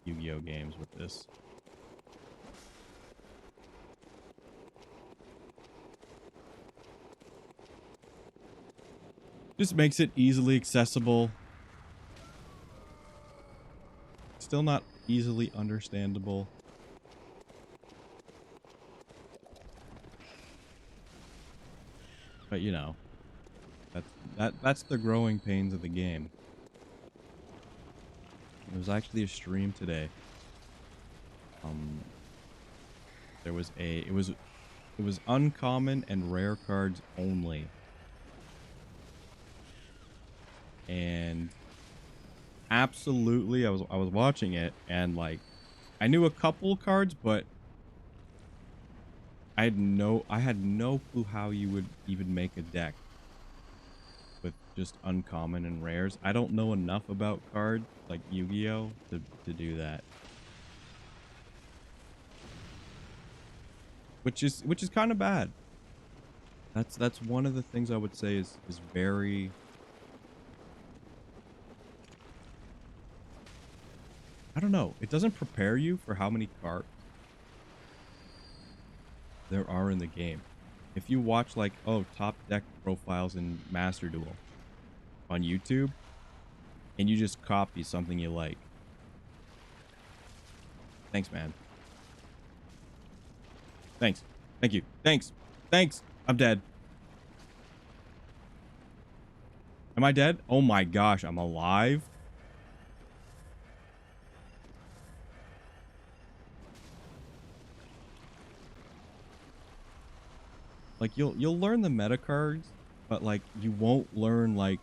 Yu-Gi-Oh games with this. Just makes it easily accessible. Still not easily understandable. But you know, that's the growing pains of the game. There was actually a stream today. There was it was uncommon and rare cards only. And absolutely I was watching it and like I knew a couple cards, but I had no clue how you would even make a deck with just uncommon and rares. I don't know enough about cards like Yu-Gi-Oh to do that. Which is kind of bad. That's one of the things I would say is very I don't know. It doesn't prepare you for how many cards there are in the game. If you watch like, oh, top deck profiles in Master Duel on YouTube, and you just copy something you like. Thanks, man. Thanks. Thank you. Thanks. Thanks. I'm dead. Am I dead? Oh my gosh, I'm alive. Like you'll learn the meta cards, but like you won't learn like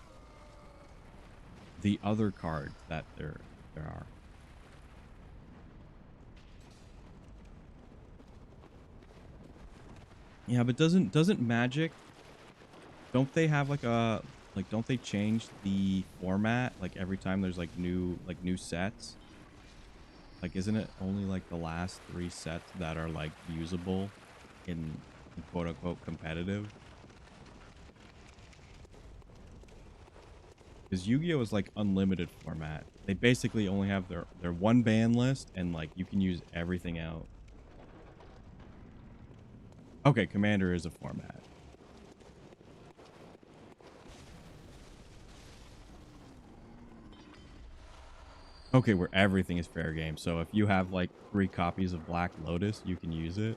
the other cards that there are. Yeah, but doesn't Magic, don't they have like a don't they change the format like every time there's like new sets? Like, isn't it only like the last 3 sets that are like usable in quote unquote competitive? Because Yu-Gi-Oh is like unlimited format. They basically only have their one ban list, and like you can use everything out. Okay, Commander is a format. Okay, where everything is fair game. So if you have like 3 copies of Black Lotus, you can use it.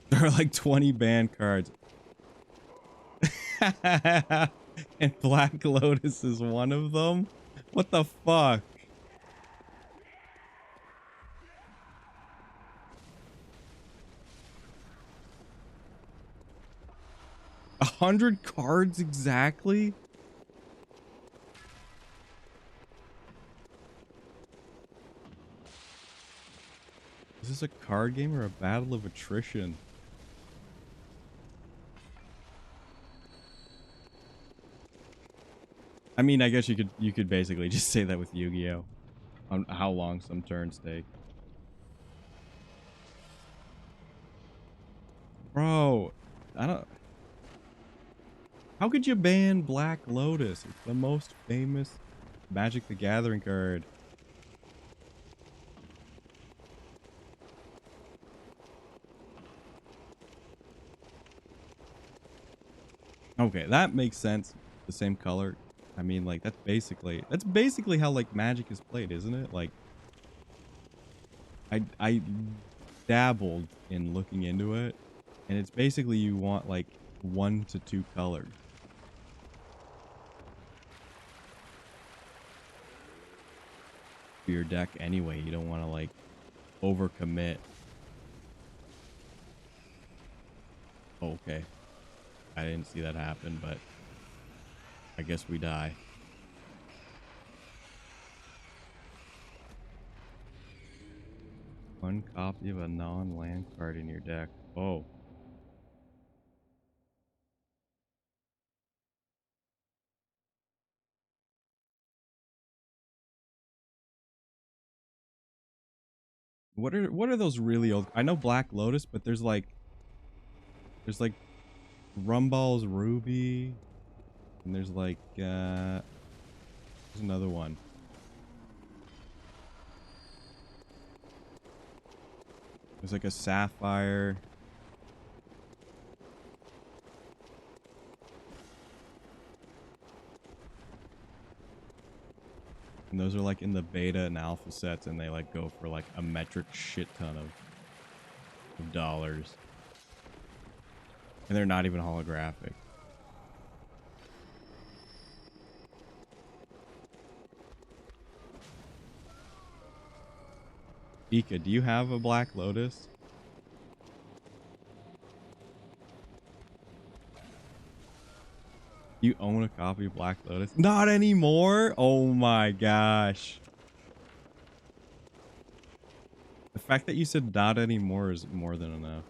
There are like 20 banned cards. And Black Lotus is one of them? What the fuck? 100 cards exactly? Is this a card game or a battle of attrition? I mean, I guess you could basically just say that with Yu-Gi-Oh! On how long some turns take. Bro, I don't... How could you ban Black Lotus? It's the most famous Magic the Gathering card. Okay, that makes sense. The same color. I mean, like, that's basically how, like, Magic is played, isn't it? Like, I dabbled in looking into it, and it's basically you want, like, 1 to 2 colors. For your deck anyway. You don't want to, like, overcommit. Okay. I didn't see that happen, but I guess we die. One copy of a non-land card in your deck. Oh. What are those really old? I know Black Lotus, but there's like Rumball's Ruby, and there's like there's another one. There's like a Sapphire. And those are like in the beta and alpha sets, and they like go for like a metric shit ton of dollars. And they're not even holographic. Ika, do you have a Black Lotus? You own a copy of Black Lotus? Not anymore? Oh my gosh. The fact that you said not anymore is more than enough.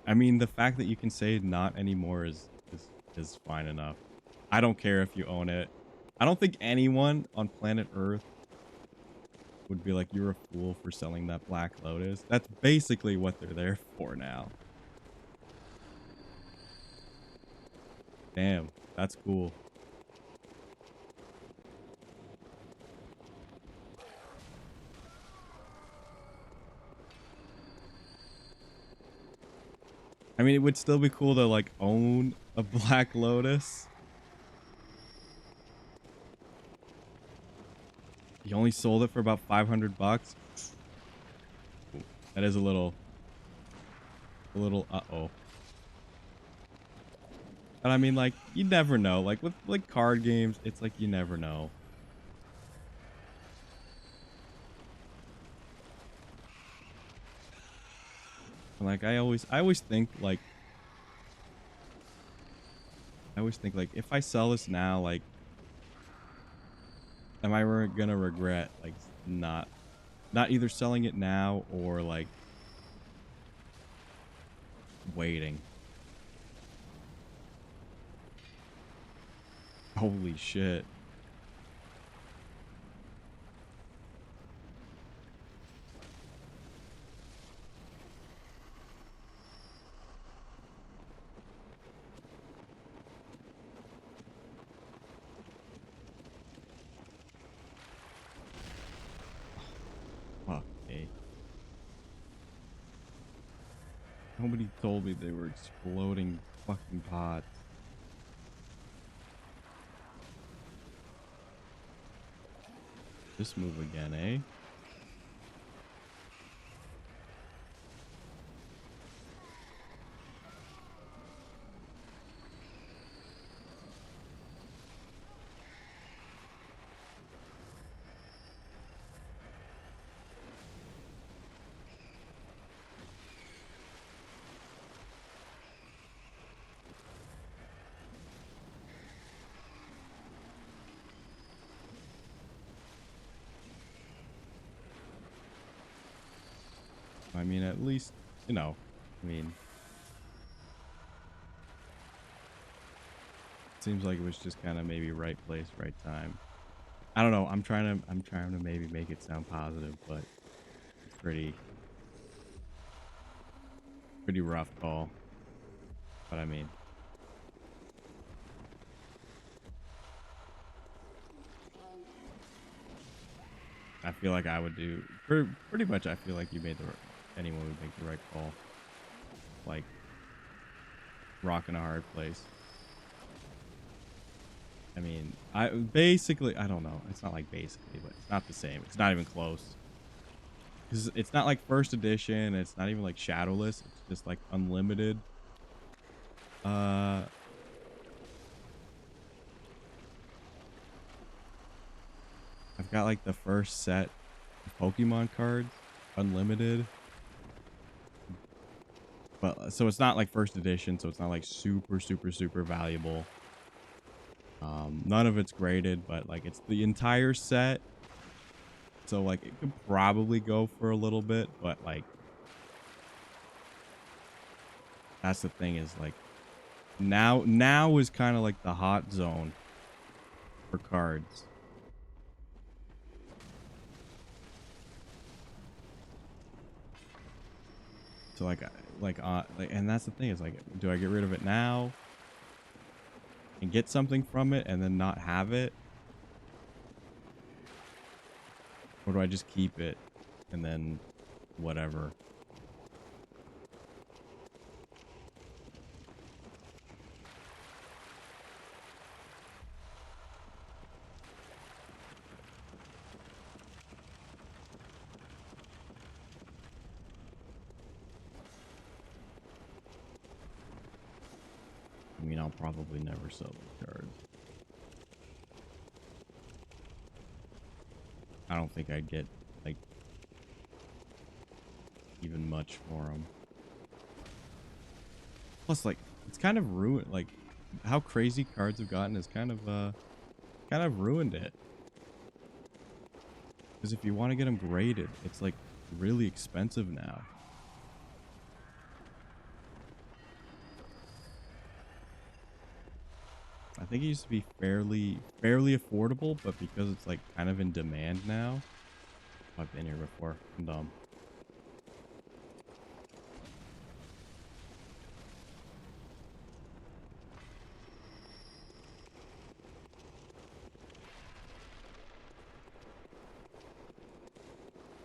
I mean, the fact that you can say not anymore is fine enough. I don't care if you own it. I don't think anyone on planet Earth would be like, you're a fool for selling that Black Lotus. That's basically what they're there for now. Damn, that's cool. I mean, it would still be cool to like own a Black Lotus. You only sold it for about 500 bucks. That is a little uh-oh. But I mean, like, you never know. Like with like card games, it's like you never know. Like I always think like I always think like, if I sell this now, like, am I gonna regret like not either selling it now or like waiting? Holy shit. Fuck me. Nobody told me they were exploding fucking pots. This move again, eh? I mean, at least, you know, I mean, seems like it was just kind of maybe right place, right time. I don't know. I'm trying to maybe make it sound positive, but it's pretty rough call. But I mean, I feel like I would do pretty much. I feel like you made anyone would make the right call. Like, rock in a hard place. I mean, I don't know. It's not like basically, but it's not the same. It's not even close. Because it's not like first edition. It's not even like shadowless. It's just like unlimited. I've got like the first set of Pokemon cards, unlimited. But so it's not like first edition, so it's not like super valuable. None of it's graded, but like it's the entire set. So like it could probably go for a little bit, but like that's the thing is like now is kind of like the hot zone for cards. So like and that's the thing is like, do I get rid of it now and get something from it and then not have it? Or do I just keep it and then whatever? I mean, I'll probably never sell the cards. I don't think I'd get like even much for them. Plus, like, it's kind of ruined. Like, how crazy cards have gotten is kind of ruined it. Because if you want to get them graded, it's like really expensive now. I think it used to be fairly affordable, but because it's like kind of in demand now. I've been here before. I'm dumb.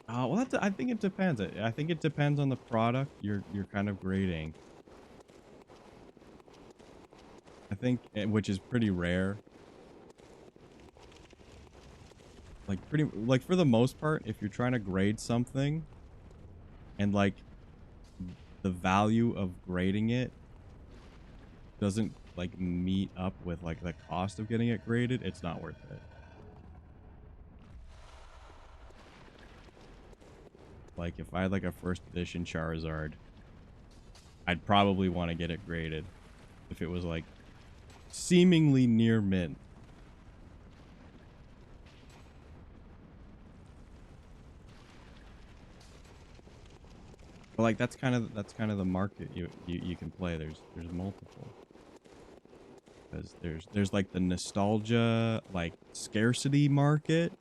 Well, I think it depends. I think it depends on the product you're kind of grading. I think, which is pretty rare. Like for the most part, if you're trying to grade something and like the value of grading it doesn't like meet up with like the cost of getting it graded, it's not worth it. Like if I had like a first edition Charizard, I'd probably want to get it graded if it was like seemingly near mint. But like that's kind of the market you can play. There's multiple. Because there's like the nostalgia, like scarcity market,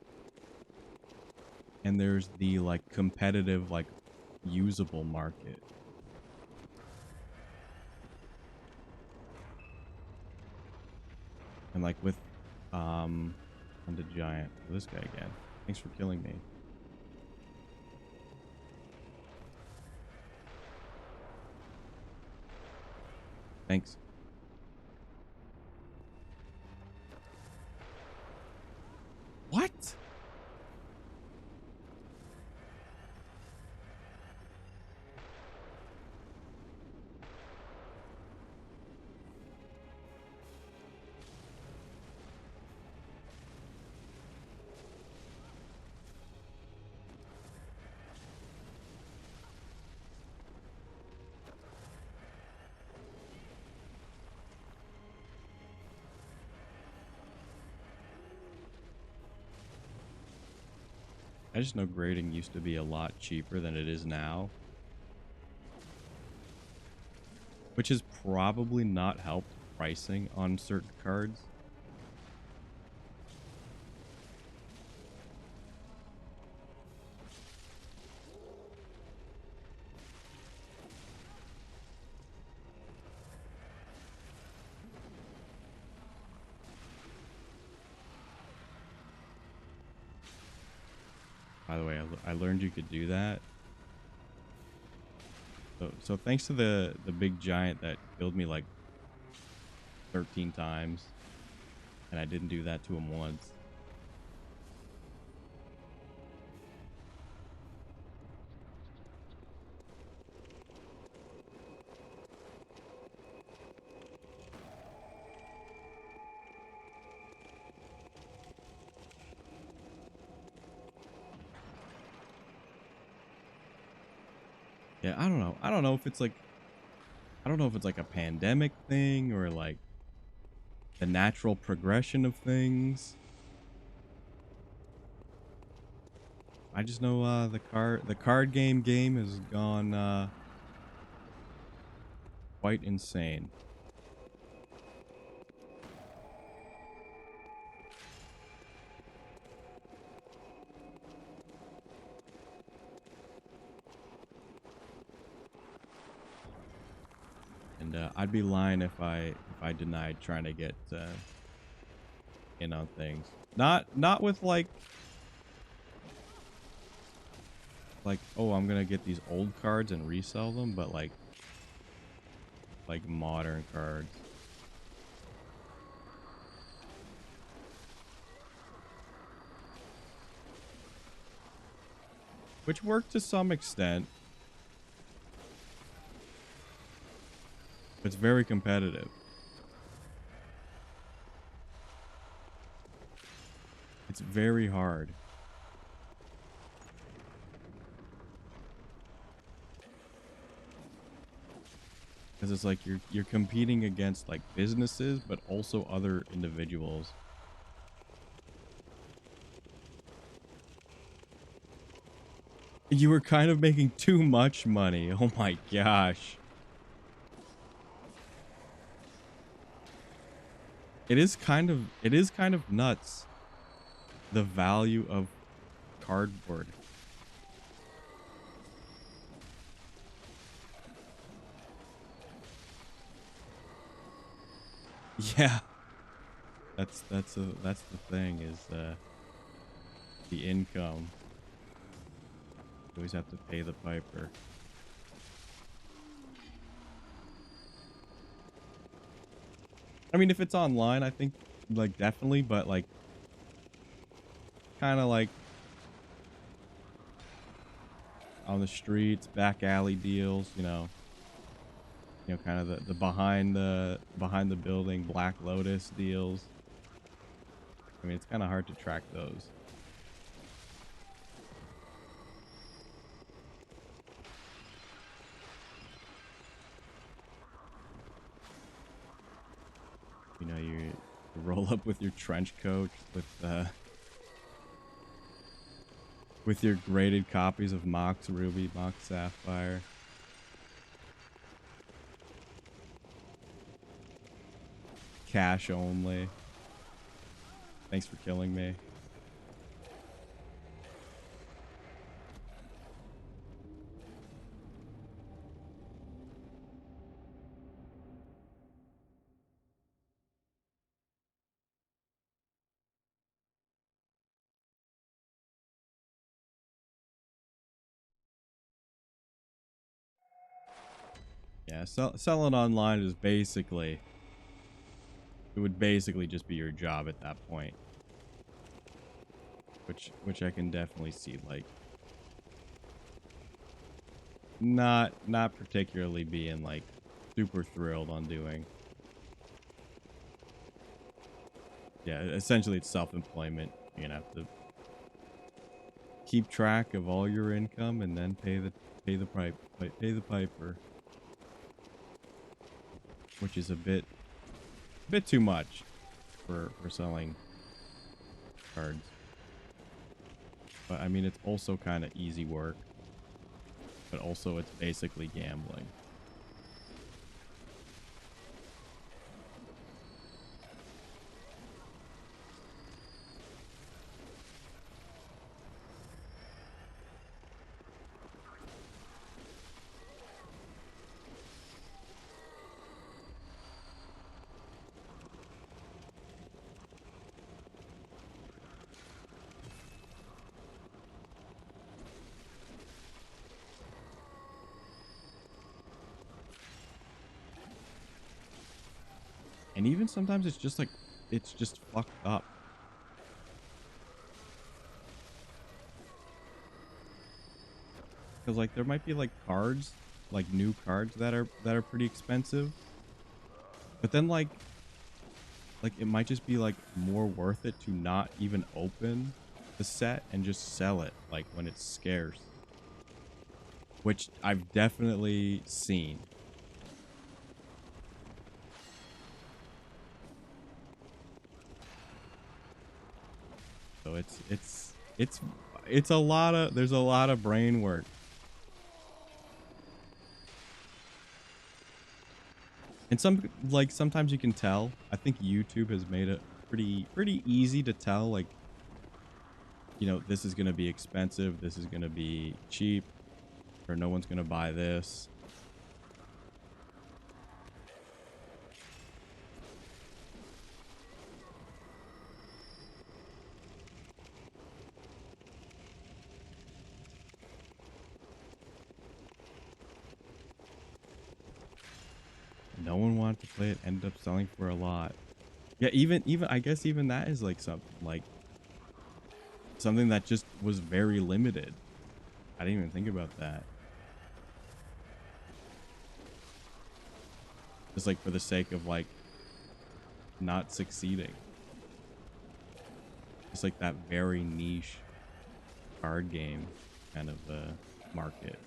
and there's the like competitive, like usable market. And like with on the giant, this guy again. Thanks for killing me. Thanks. What? I just know grading used to be a lot cheaper than it is now. Which has probably not helped pricing on certain cards. By the way, I learned you could do that. So thanks to the big giant that killed me like 13 times, and I didn't do that to him once. Yeah, I don't know. I don't know if it's like a pandemic thing or like the natural progression of things. I just know the card game has gone quite insane. And I'd be lying if I denied trying to get in on things. Not with like oh, I'm gonna get these old cards and resell them, but like modern cards. Which worked to some extent. It's very competitive. It's very hard. Because it's like you're competing against like businesses, but also other individuals. You were kind of making too much money. Oh my gosh. It is kind of nuts. The value of cardboard. Yeah. That's the thing is the income. You always have to pay the piper. I mean, if it's online, I think like definitely, but like kind of like on the streets, back alley deals, you know, kind of the behind the building Black Lotus deals. I mean, it's kind of hard to track those. fill up with your trench coat with your graded copies of Mox Ruby, Mox Sapphire. Cash only. Thanks for killing me. Yeah, selling online is basically... It would basically just be your job at that point. Which I can definitely see, like... Not particularly being, like, super thrilled on doing. Yeah, essentially it's self-employment. You're gonna have to keep track of all your income and then pay the piper. Which is a bit too much for selling cards. But I mean, it's also kind of easy work, but also it's basically gambling. And even sometimes it's just like, it's just fucked up. Because like there might be like cards, like new cards that are pretty expensive. But then like it might just be like more worth it to not even open the set and just sell it like when it's scarce. Which I've definitely seen. So it's a lot of, there's a lot of brain work. And sometimes you can tell. I think YouTube has made it pretty easy to tell, like, you know, this is going to be expensive, this is going to be cheap, or no one's going to buy this. No one wanted to play it, ended up selling for a lot. Yeah, even I guess even that is like something that just was very limited. I didn't even think about that. Just like for the sake of like not succeeding. It's like that very niche card game kind of market.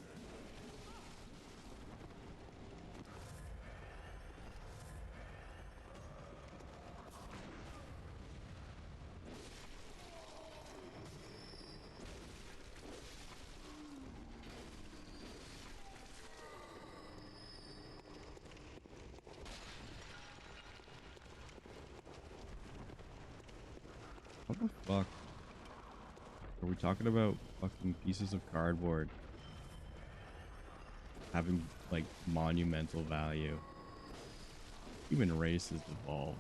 What the fuck? Are we talking about fucking pieces of cardboard having like monumental value? Human race has evolved.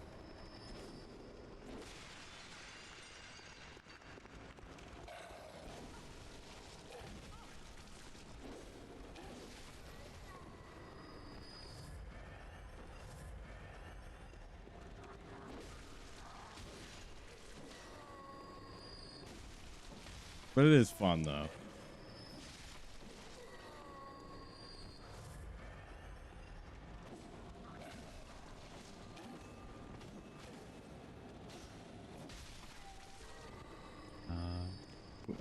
But it is fun though.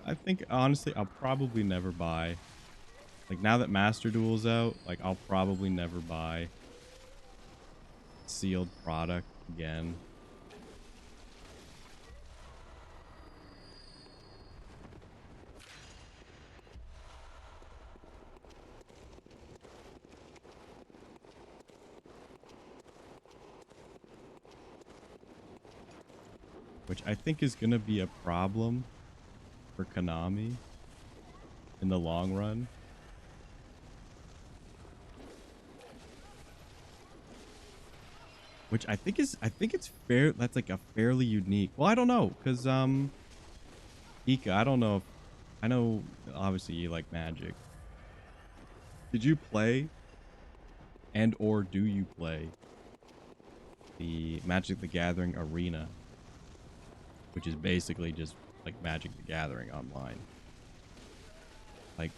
I think honestly I'll probably never buy, like, now that Master Duel's out, like I'll probably never buy sealed product again. which I think is going to be a problem for Konami in the long run. Which I think it's fair. That's like a fairly unique. Well, I don't know, because Ika, I don't know if I know. Obviously, you like Magic. Did you play, and or do you play the Magic the Gathering Arena, which is basically just like Magic the Gathering online? Like,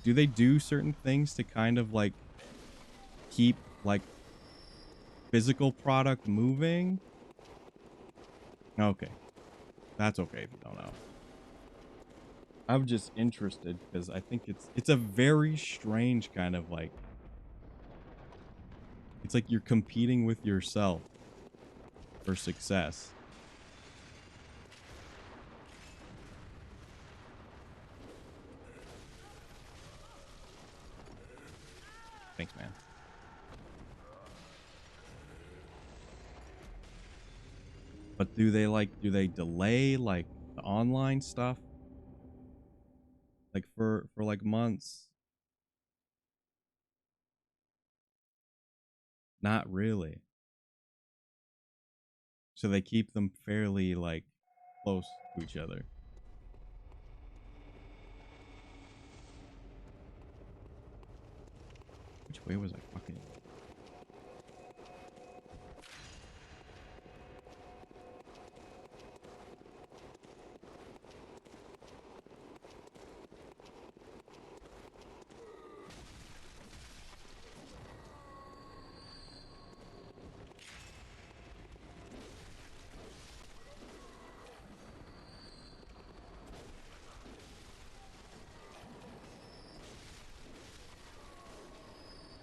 do they do certain things to kind of like keep like physical product moving? Okay, that's okay if you don't know. I'm just interested because I think it's a very strange kind of like, it's like you're competing with yourself for success. Thanks, man. But do they delay like the online stuff? Like for like months? Not really. So they keep them fairly like close to each other. Which way was I fucking?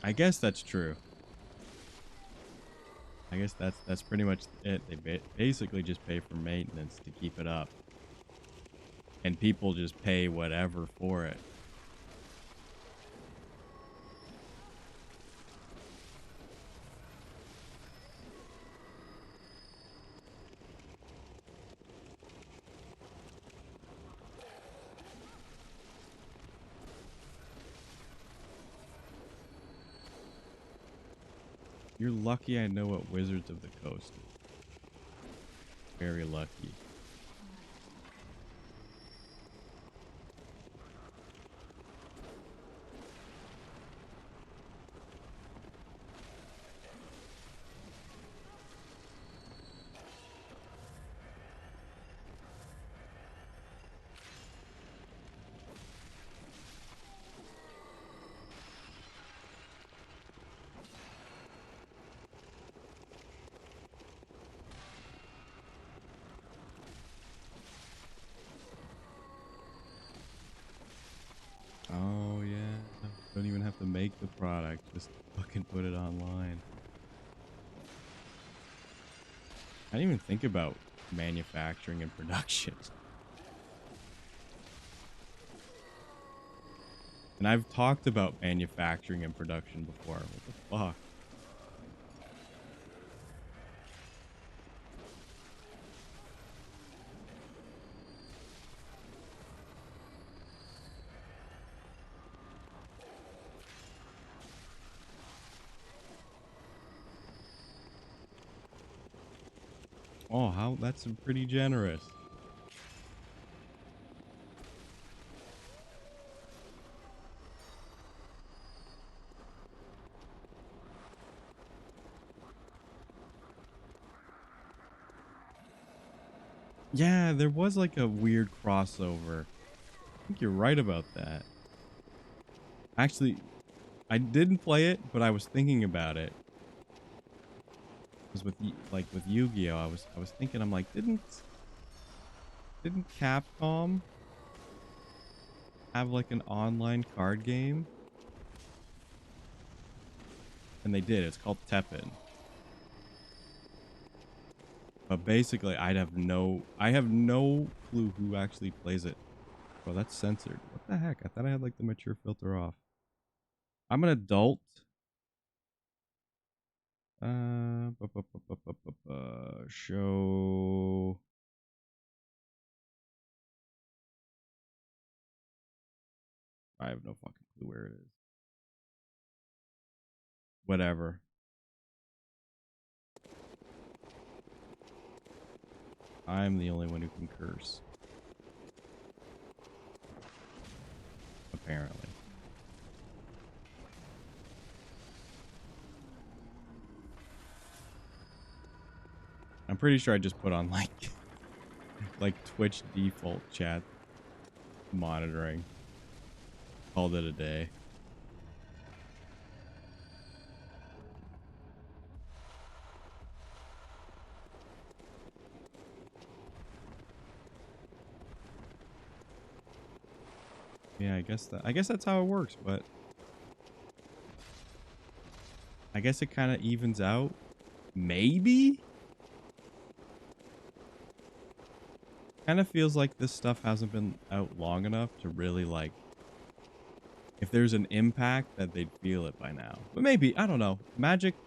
I guess that's true. I guess that's pretty much it. They basically just pay for maintenance to keep it up. And people just pay whatever for it. You're lucky I know what Wizards of the Coast is. Very lucky. Oh, yeah. Don't even have to make the product. Just fucking put it online. I didn't even think about manufacturing and production. And I've talked about manufacturing and production before. What the fuck? Oh, how? That's pretty generous. Yeah, there was like a weird crossover. I think you're right about that. Actually, I didn't play it, but I was thinking about it. Because with like with Yu-Gi-Oh, I was thinking, I'm like, didn't Capcom have like an online card game? And they did. It's called Teppen. But basically, I have no clue who actually plays it. Bro, that's censored. What the heck? I thought I had like the mature filter off. I'm an adult. Show. I have no fucking clue where it is. Whatever. I'm the only one who can curse. Apparently. I'm pretty sure I just put on like Twitch default chat monitoring. Called it a day. Yeah, I guess that's how it works, but I guess it kind of evens out. Maybe? Kind of feels like this stuff hasn't been out long enough to really like, if there's an impact that they'd feel it by now. But maybe, I don't know. Magic's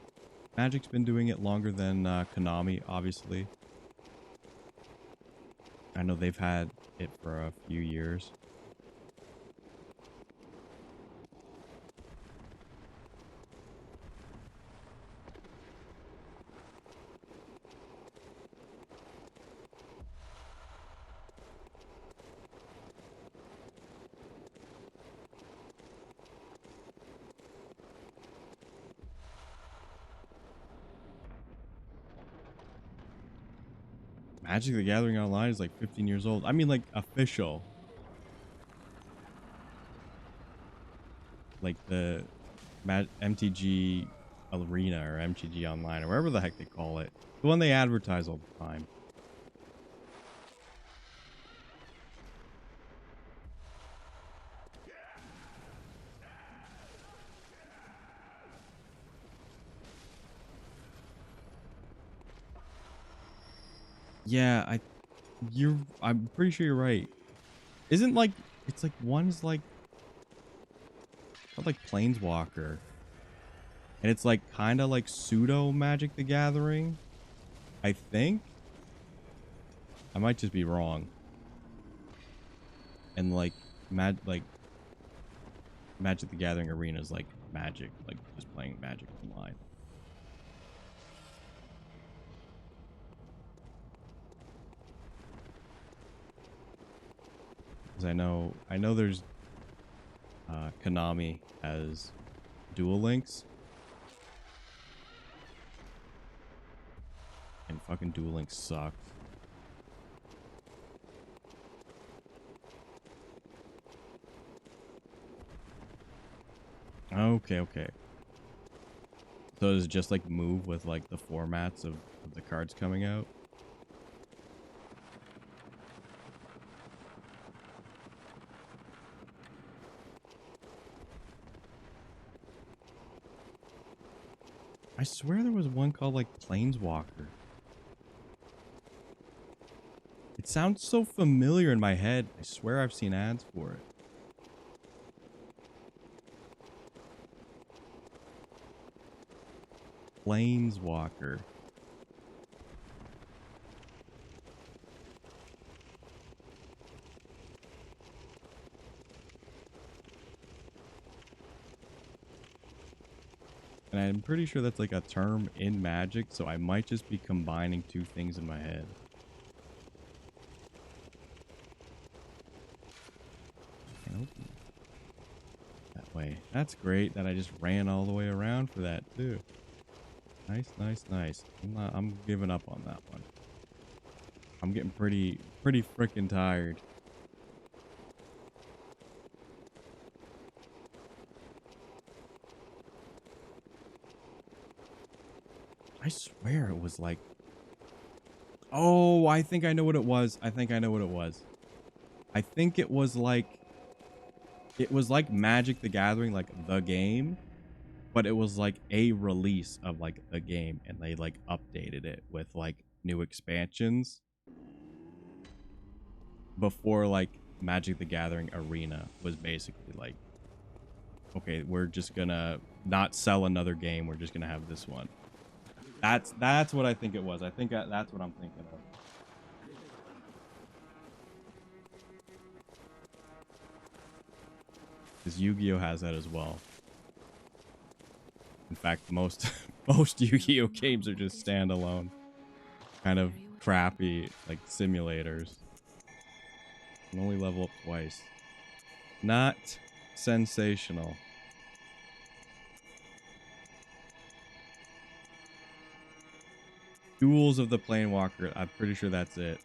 been doing it longer than Konami, obviously. I know they've had it for a few years. Magic the Gathering Online is like 15 years old. I mean, like, official. Like the MTG Arena or MTG Online or wherever the heck they call it. The one they advertise all the time. Yeah, I'm pretty sure you're right. Isn't like, it's like one's like called like Planeswalker. And it's like kind of like pseudo Magic the Gathering, I think. I might just be wrong. And like Magic the Gathering Arena is like Magic, like just playing Magic online. Because I know there's Konami has Duel Links. And fucking Duel Links sucks. Okay. So does it just like move with like the formats of the cards coming out? I swear there was one called like Planeswalker. It sounds so familiar in my head. I swear I've seen ads for it. Planeswalker. And I'm pretty sure that's like a term in Magic, so I might just be combining two things in my head. Can't open it that way. That's great that I just ran all the way around for that too. Nice. I'm giving up on that one. I'm getting pretty freaking tired. I swear it was like... Oh, I think I know what it was. I think it was like... It was like Magic the Gathering, like the game. But it was like a release of like the game. And they like updated it with like new expansions. Before like Magic the Gathering Arena was basically like... Okay, we're just gonna not sell another game. We're just gonna have this one. That's what I think it was. I think that's what I'm thinking of. Because Yu-Gi-Oh has that as well. In fact, most most Yu-Gi-Oh games are just standalone, kind of crappy, like simulators. You can only level up twice. Not sensational. Duels of the Planewalker. I'm pretty sure that's it.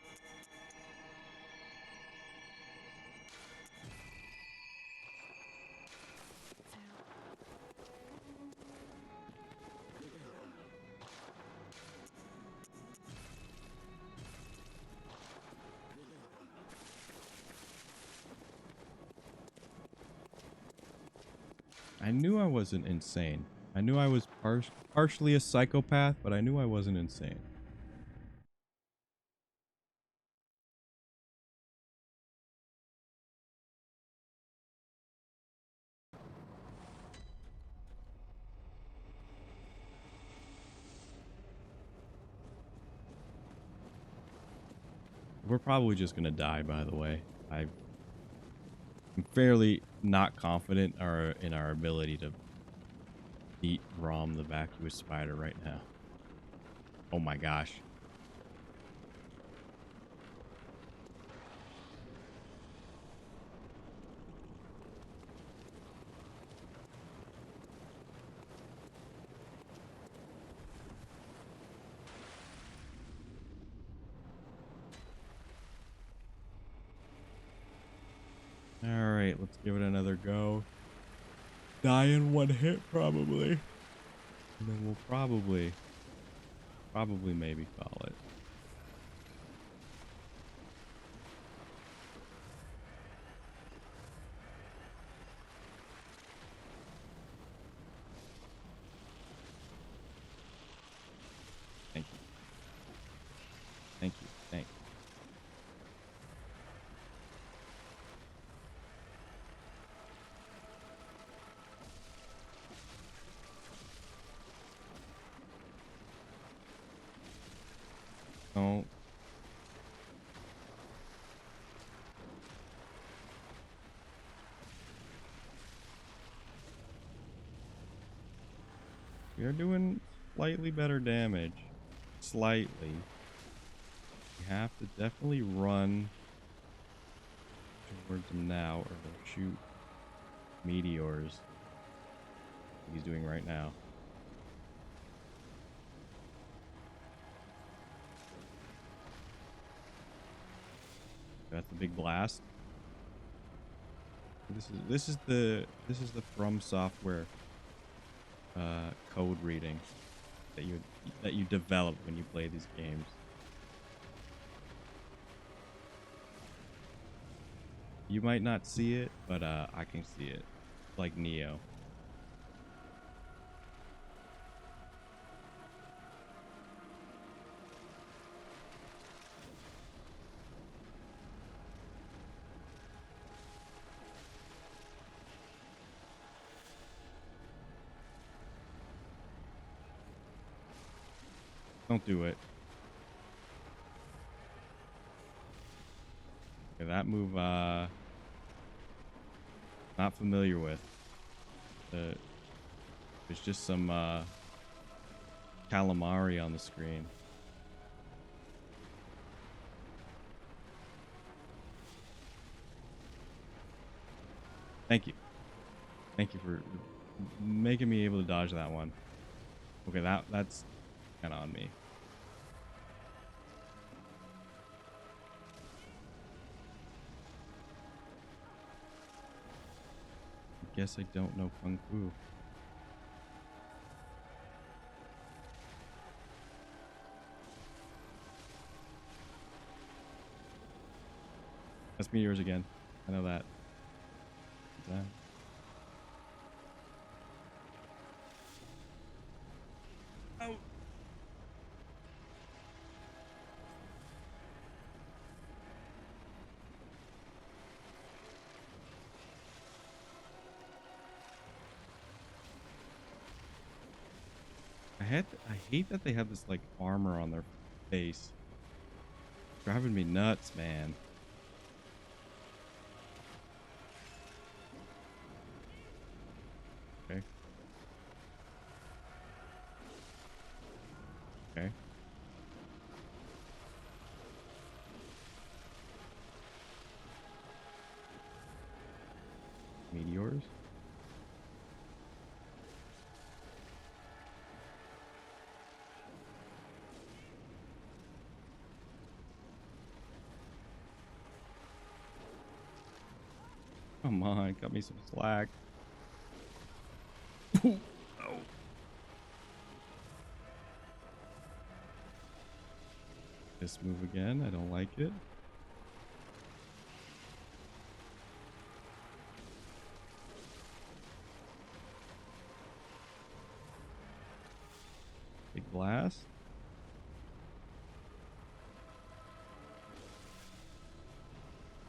I knew I wasn't insane. I knew I was partially a psychopath, but I knew I wasn't insane. We're probably just gonna die, by the way. I'm fairly not confident in our ability to beat Rom the vacuous spider right now. Oh my gosh. Alright, let's give it another go. Die in one hit, probably. And then we'll probably maybe call it. Thank you. Thank you. Thank you. Don't. We are doing slightly better damage. Slightly. We have to definitely run towards him now or he'll shoot meteors. Like he's doing right now. That's the big blast. This is the From Software code reading that you develop when you play these games. You might not see it, but I can see it. Like Neo. Don't do it. Okay, that move, not familiar with. There's just some, calamari on the screen. Thank you. Thank you for making me able to dodge that one. Okay, that's kind of on me. I guess I don't know Kung Fu. That's meteors again. I know that. Oh. I I hate that they have this like armor on their face. Driving me nuts, man. Okay. Okay. Meteors. Come on, cut me some slack. Oh. This move again. I don't like it. Big blast.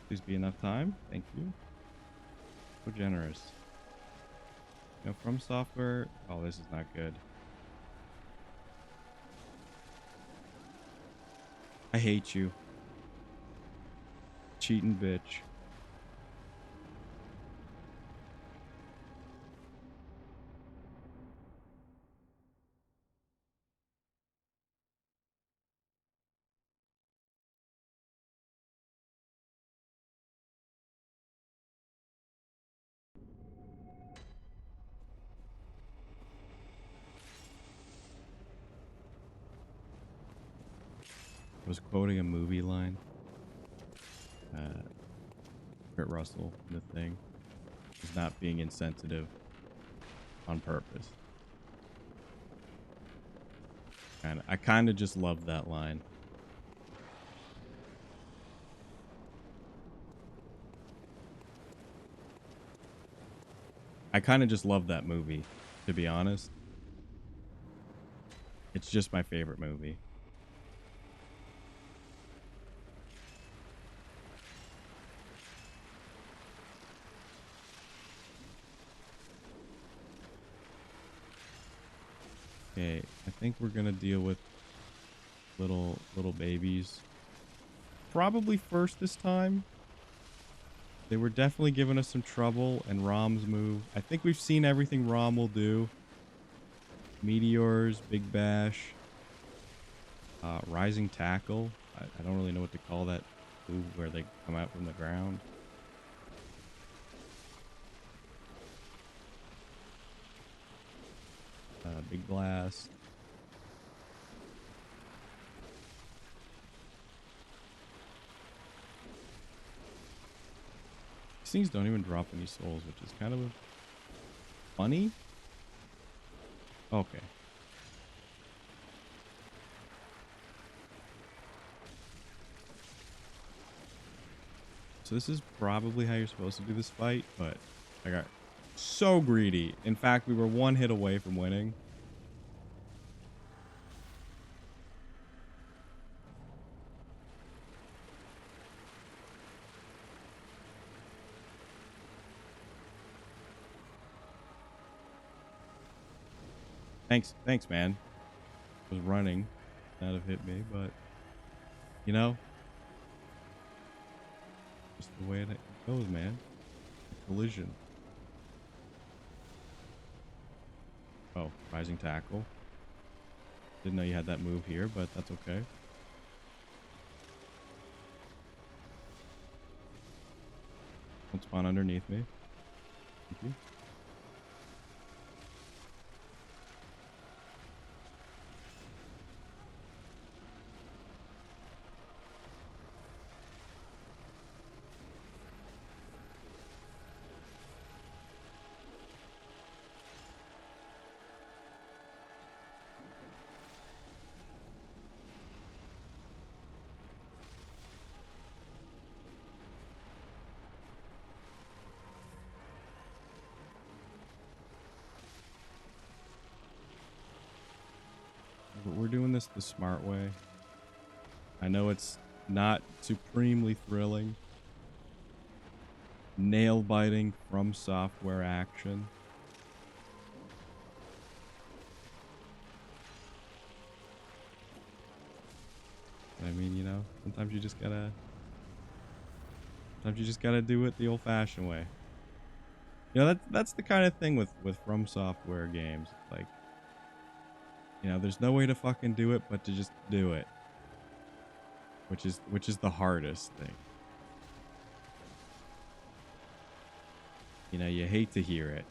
Please be enough time. Thank you. So generous. You know, from software. Oh, this is not good. I hate you. Cheating bitch. I was quoting a movie line. Kurt Russell in the thing is not being insensitive on purpose. And I kind of just love that line. I kind of just love that movie, to be honest. It's just my favorite movie. Okay, I think we're gonna deal with little babies. Probably first this time. They were definitely giving us some trouble, and Rom's move. I think we've seen everything Rom will do. Meteors, Big Bash, Rising Tackle. I don't really know what to call that move where they come out from the ground. Big Blast. These things don't even drop any souls, which is kind of funny. Okay. So this is probably how you're supposed to do this fight, but I got so greedy. In fact, we were one hit away from winning. Thanks, man. I was running. That'd have hit me, but you know, just the way it goes, man. Collision. Oh, Rising Tackle. Didn't know you had that move here, but that's okay. Don't spawn underneath me. Thank you. But we're doing this the smart way. I know it's not supremely thrilling. Nail biting from software action. I mean, you know, sometimes you just gotta do it the old-fashioned way. You know, that's the kind of thing with From Software games. Like, you know, there's no way to fucking do it but to just do it, which is the hardest thing. You know, you hate to hear it.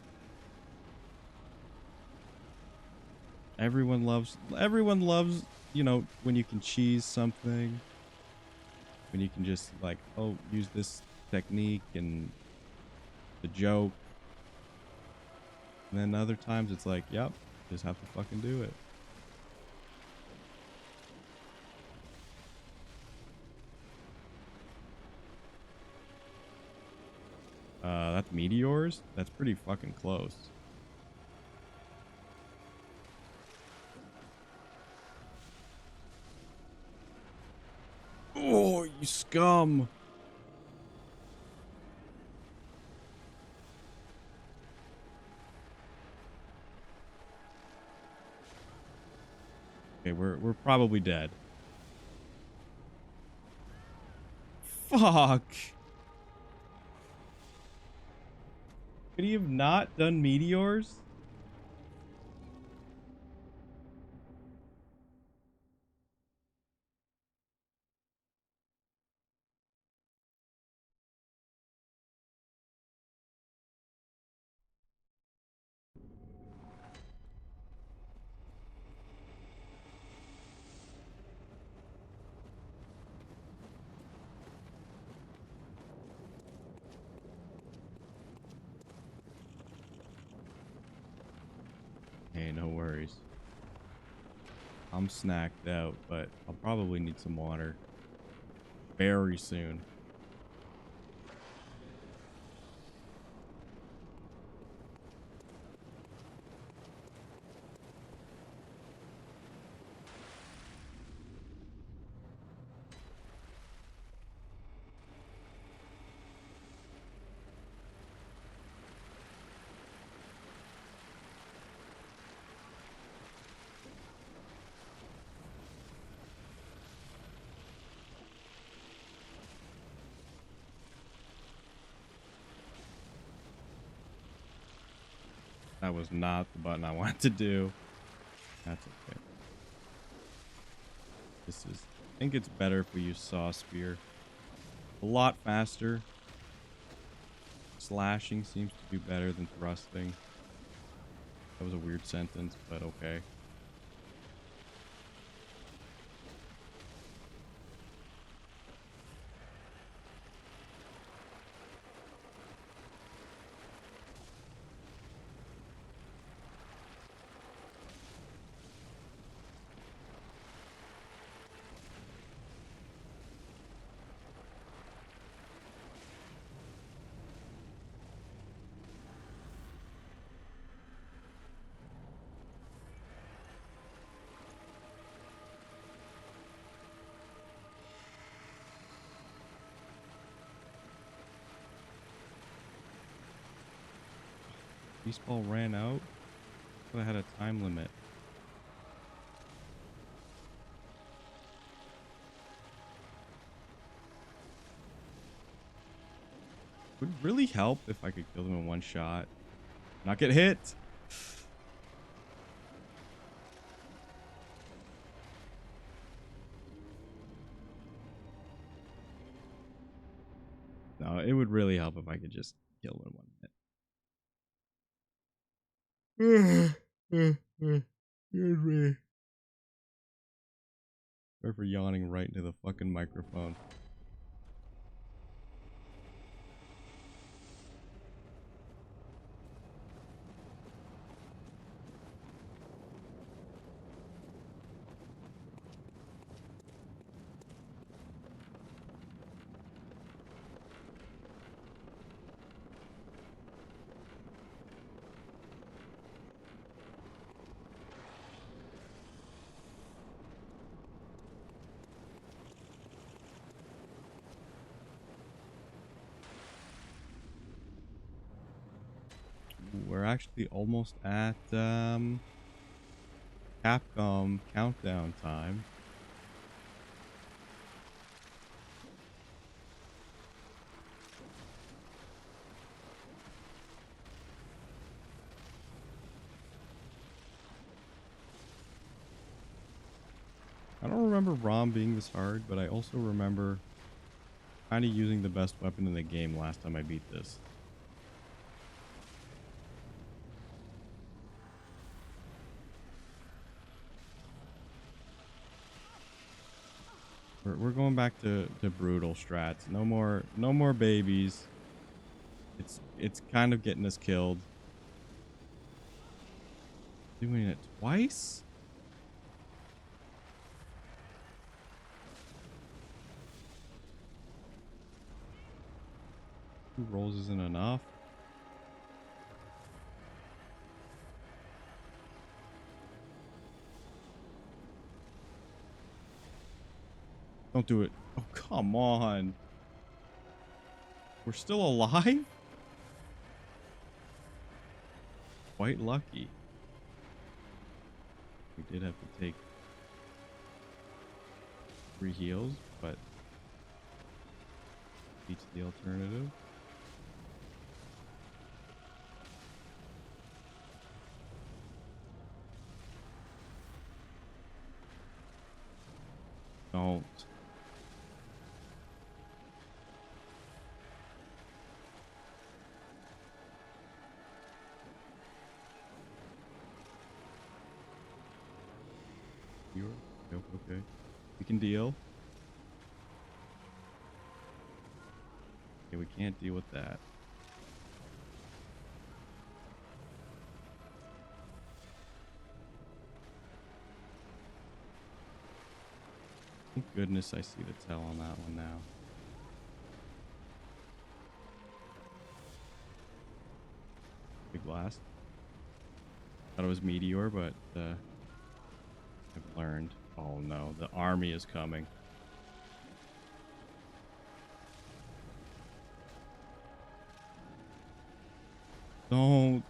Everyone loves, you know, when you can cheese something, when you can just like, oh, use this technique and the joke. And then other times it's like, yep, just have to fucking do it. That's meteors? That's pretty fucking close. Oh, you scum! Okay, we're probably dead. Fuck! Could he have not done meteors? Hey, no worries. I'm snacked out, but I'll probably need some water very soon. That was not the button I wanted to do. That's okay. This is... I think it's better if we use Saw Spear. A lot faster. Slashing seems to do better than thrusting. That was a weird sentence, but okay. Beast Ball ran out? I thought I had a time limit. Would really help if I could kill them in one shot. Not get hit! No, it would really help if I could just kill them in 1 minute. Sorry for yawning right into the fucking microphone. We're actually almost at Capcom countdown time. remember ROM being this hard, but I also remember kind of using the best weapon in the game last time I beat this. We're going back to brutal strats. No more babies. It's kind of getting us killed. Doing it twice? Two rolls isn't enough. Don't do it. Oh, come on. We're still alive? Quite lucky. We did have to take 3 heals, but beats the alternative. Don't. Okay. We can deal. Okay, we can't deal with that. Thank goodness I see the tell on that one now. Big blast. Thought it was meteor, but I've learned. Oh no, the army is coming. Don't.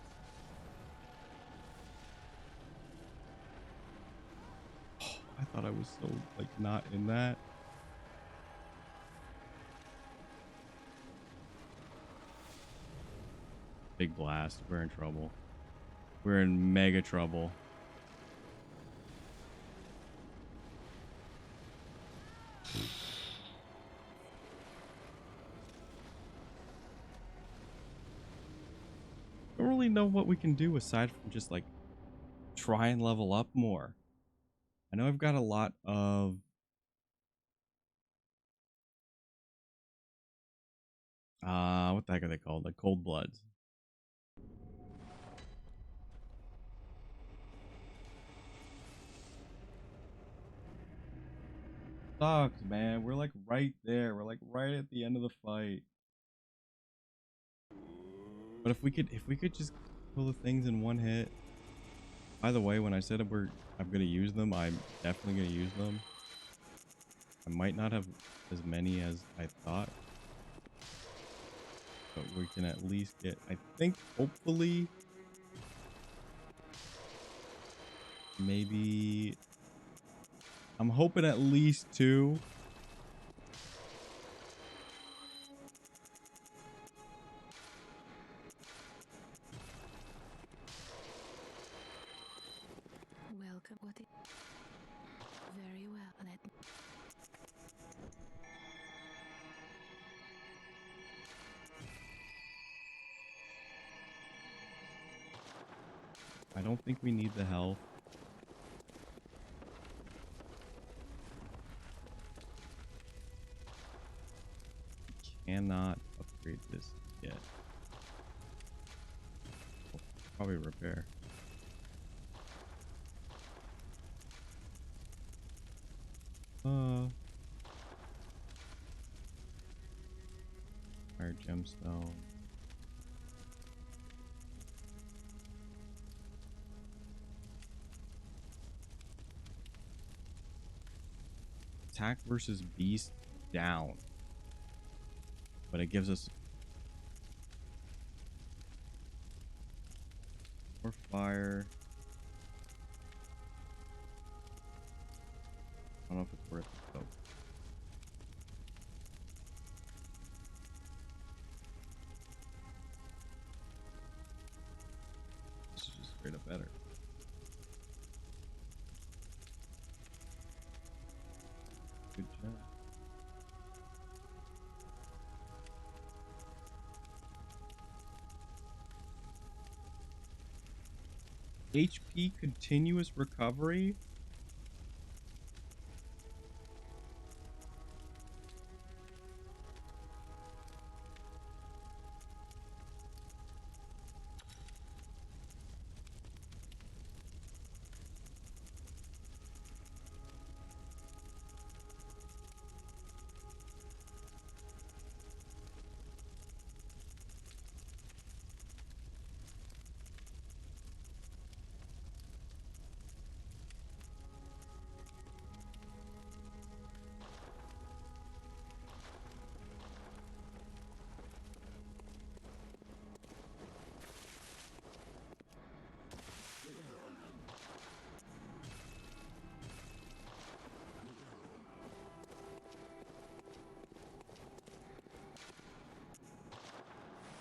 Oh, I thought I was so like not in that. Big blast. We're in trouble. We're in mega trouble. I don't really know what we can do aside from just like try and level up more. I know I've got a lot of what the heck are they called? Like cold bloods. Sucks, man. We're like right there. We're like right at the end of the fight. But if we could just kill the things in one hit. By the way, when I said I'm gonna use them, I'm definitely gonna use them. I might not have as many as I thought, but we can at least get, I think, hopefully, maybe, I'm hoping at least 2. Welcome. What is very well. I don't think we need the health. Cannot upgrade this yet. We'll probably repair. Fire gemstone. Attack versus beast down, but it gives us more fire. I don't know if it's worth it though. This is just straight up better. HP continuous recovery?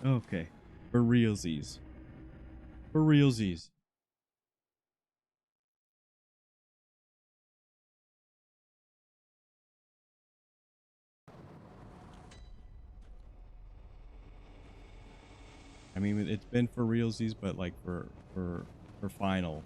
Okay. For realsies. For realsies. I mean, it's been for realsies, but like for final.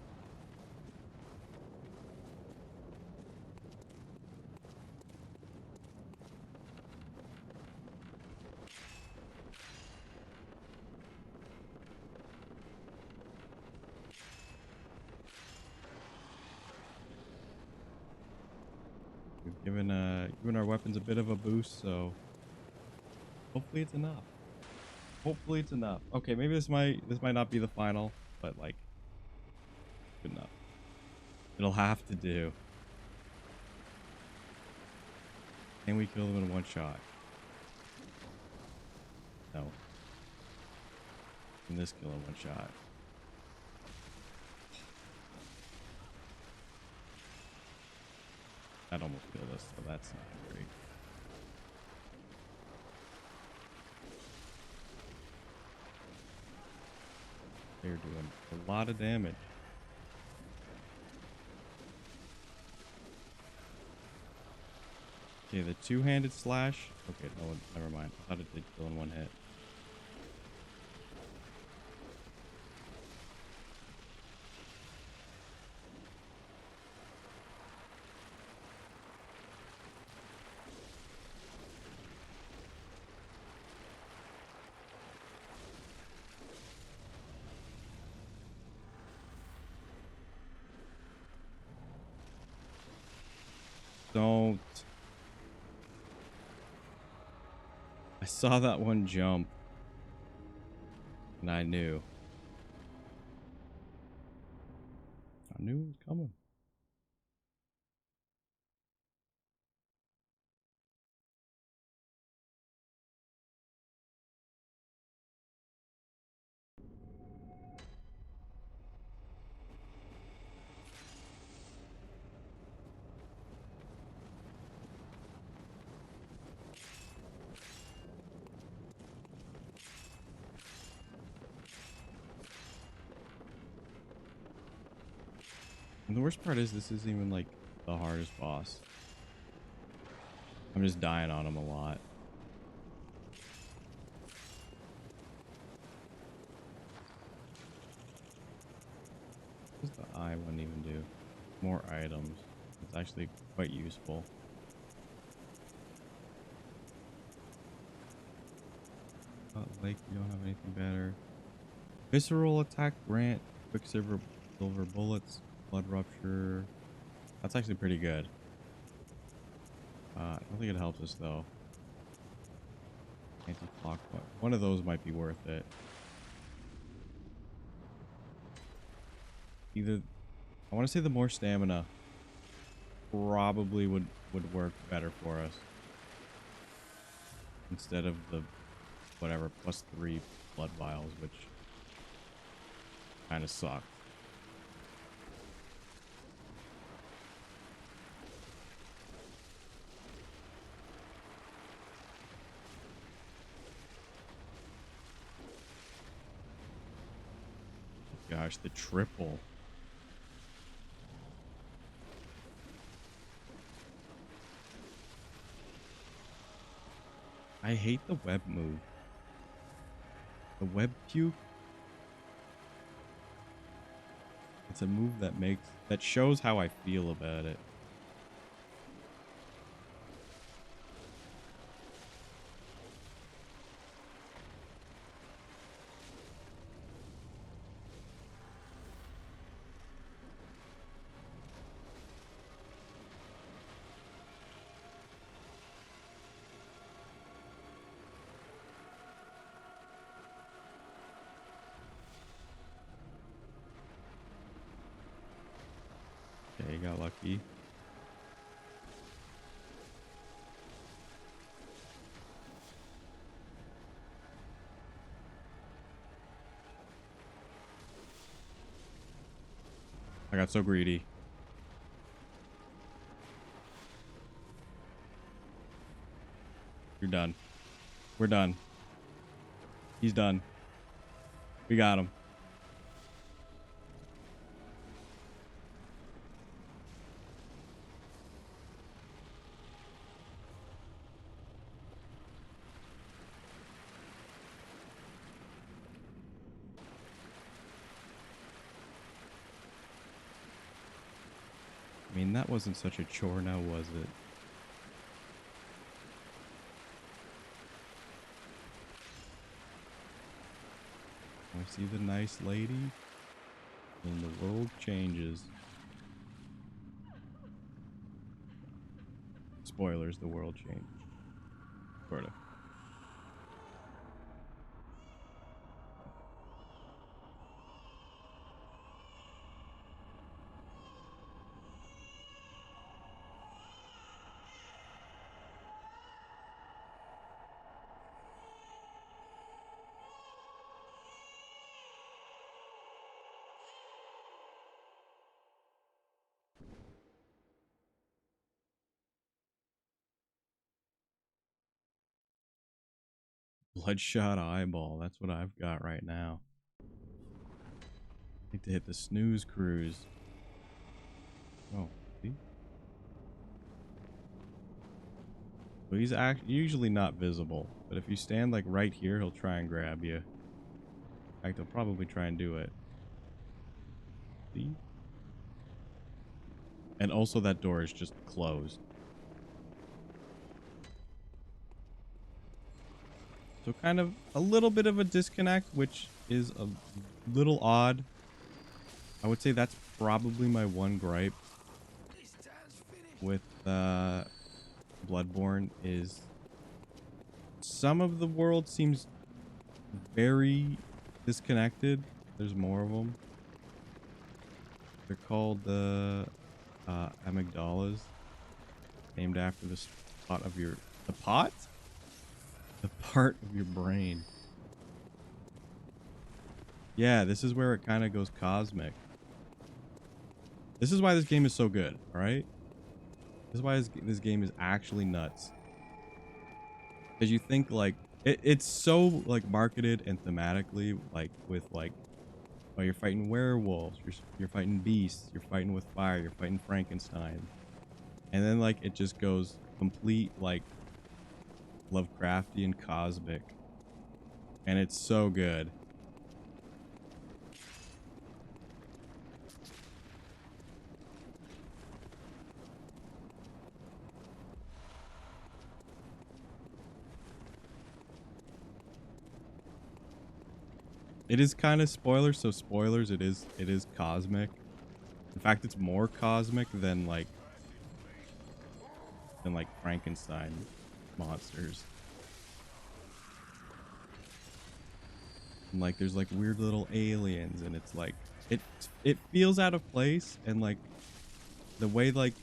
We've given our weapons a bit of a boost, so hopefully it's enough. Hopefully it's enough. Okay, maybe this might not be the final, but like good enough. It'll have to do. Can we kill them in one shot? No. Can this kill in one shot? I'd almost killed us, so that's not great. They're doing a lot of damage. Okay, the two-handed slash. Okay, no, never mind. I thought it did kill in one hit. Don't. I saw that one jump. And I knew. I knew it was coming. And the worst part is this isn't even like the hardest boss. I'm just dying on him a lot. What does the eye one even do? More items. It's actually quite useful. Like you don't have anything better. Visceral attack grant, quicksilver bullets, blood rupture. That's actually pretty good. I don't think it helps us though. Anti-clockwise. One of those might be worth it. Either I want to say the more stamina probably would work better for us instead of the whatever +3 blood vials, which kind of suck. Gosh, the triple. I hate the web move. The web puke. It's a move that shows how I feel about it. Okay, you got lucky. I got so greedy. You're done. We're done. He's done. We got him. I mean, that wasn't such a chore now, was it? I see the nice lady, and the world changes. Spoilers, the world changed. Sort of. Bloodshot eyeball. That's what I've got right now. I need to hit the snooze cruise. Oh, see? So he's usually not visible, but if you stand like right here, he'll try and grab you. In fact, he'll probably try and do it. See? And also that door is just closed. So kind of a little bit of a disconnect, which is a little odd. I would say that's probably my one gripe with Bloodborne is some of the world seems very disconnected. There's more of them. They're called the amygdalas, named after the spot of your the part of your brain. Yeah, this is where it kind of goes cosmic. This is why this game is so good, all right? This is why this game is actually nuts. Because you think like it's so like marketed and thematically like with like, oh, you're fighting werewolves, you're fighting beasts, you're fighting with fire, you're fighting Frankenstein, and then like it just goes complete like Lovecraftian cosmic, and it's so good. It is kind of spoilers, so spoilers, it is cosmic. In fact, it's more cosmic than like Frankenstein monsters. And like there's like weird little aliens, and it's like it feels out of place, and like the way like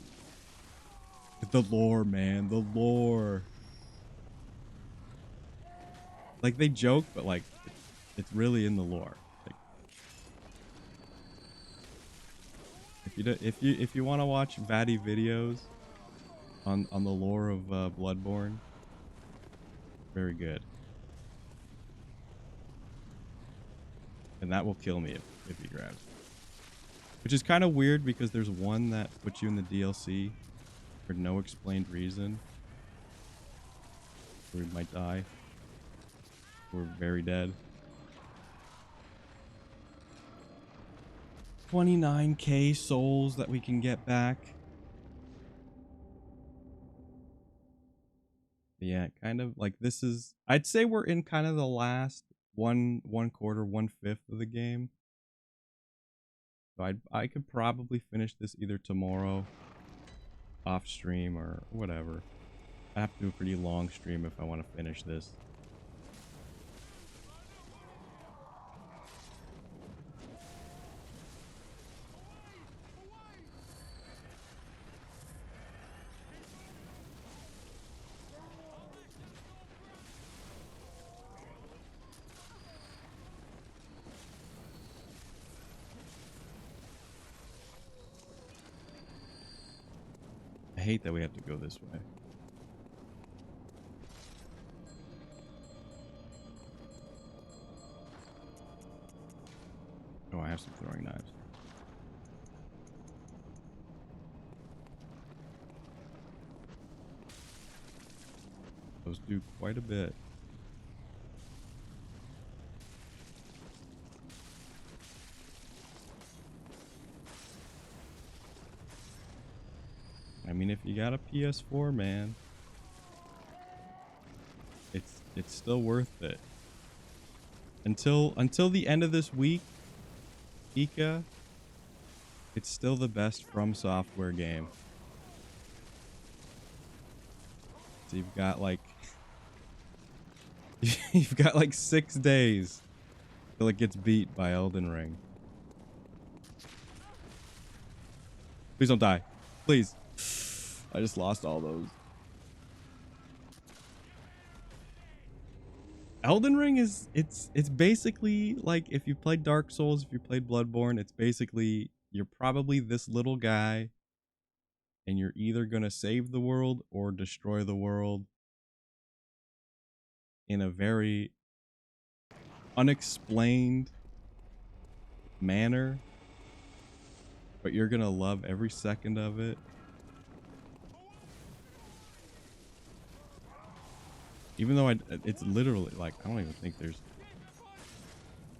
the lore, man, the lore. Like they joke, but like it's really in the lore. Like if you want to watch Vatty videos on the lore of Bloodborne, very good. And that will kill me if he grabs. Which is kind of weird because there's one that puts you in the DLC for no explained reason. We might die. We're very dead. 29k souls that we can get back. Yeah, kind of like this is, I'd say we're in kind of the last one quarter, 1/5 of the game. So I could probably finish this either tomorrow off stream or whatever. I have to do a pretty long stream if I want to finish this. I hate that we have to go this way. Oh, I have some throwing knives. Those do quite a bit. I mean, if you got a PS4, man, it's still worth it. Until the end of this week, Ika, it's still the best From Software game. So you've got like you've got like 6 days till it gets beat by Elden Ring. Please don't die. Please. I just lost all those. Elden Ring is it's basically like if you played Dark Souls, if you played Bloodborne, it's basically you're probably this little guy and you're either going to save the world or destroy the world in a very unexplained manner, but you're going to love every second of it. Even though it's literally like, I don't even think there's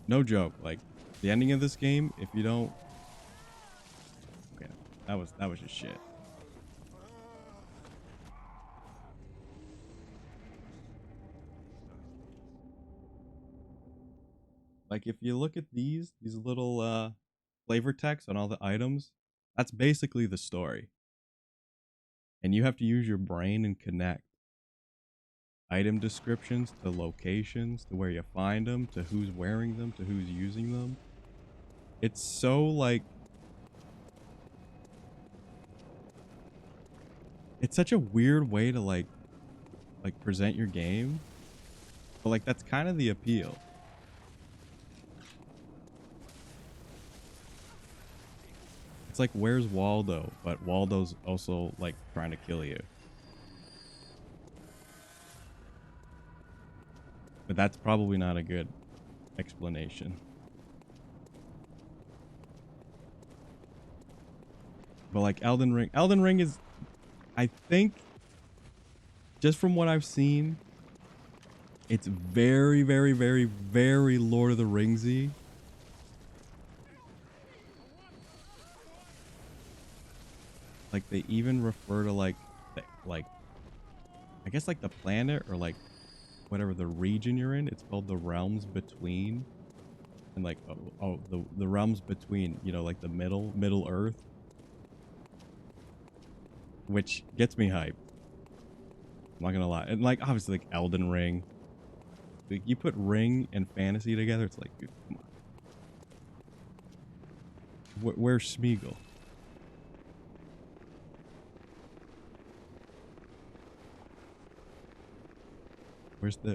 no joke. Like the ending of this game, if you don't, okay, that was just shit. Like if you look at these little flavor text on all the items, that's basically the story. And you have to use your brain and connect item descriptions to locations, to where you find them, to who's wearing them, to who's using them. It's so like, it's such a weird way to like present your game, but like that's kind of the appeal. It's like, where's Waldo? But Waldo's also like trying to kill you. But that's probably not a good explanation. But like Elden Ring is, I think, just from what I've seen, it's very, very, very, very Lord of the Ringsy. Like they even refer to like I guess like the planet or like whatever the region you're in, it's called the Realms Between. And like the realms between, you know, like the middle earth, which gets me hyped. I'm not gonna lie. And like obviously like Elden Ring, like you put ring and fantasy together, it's like, dude, come on. Where's Smeagol?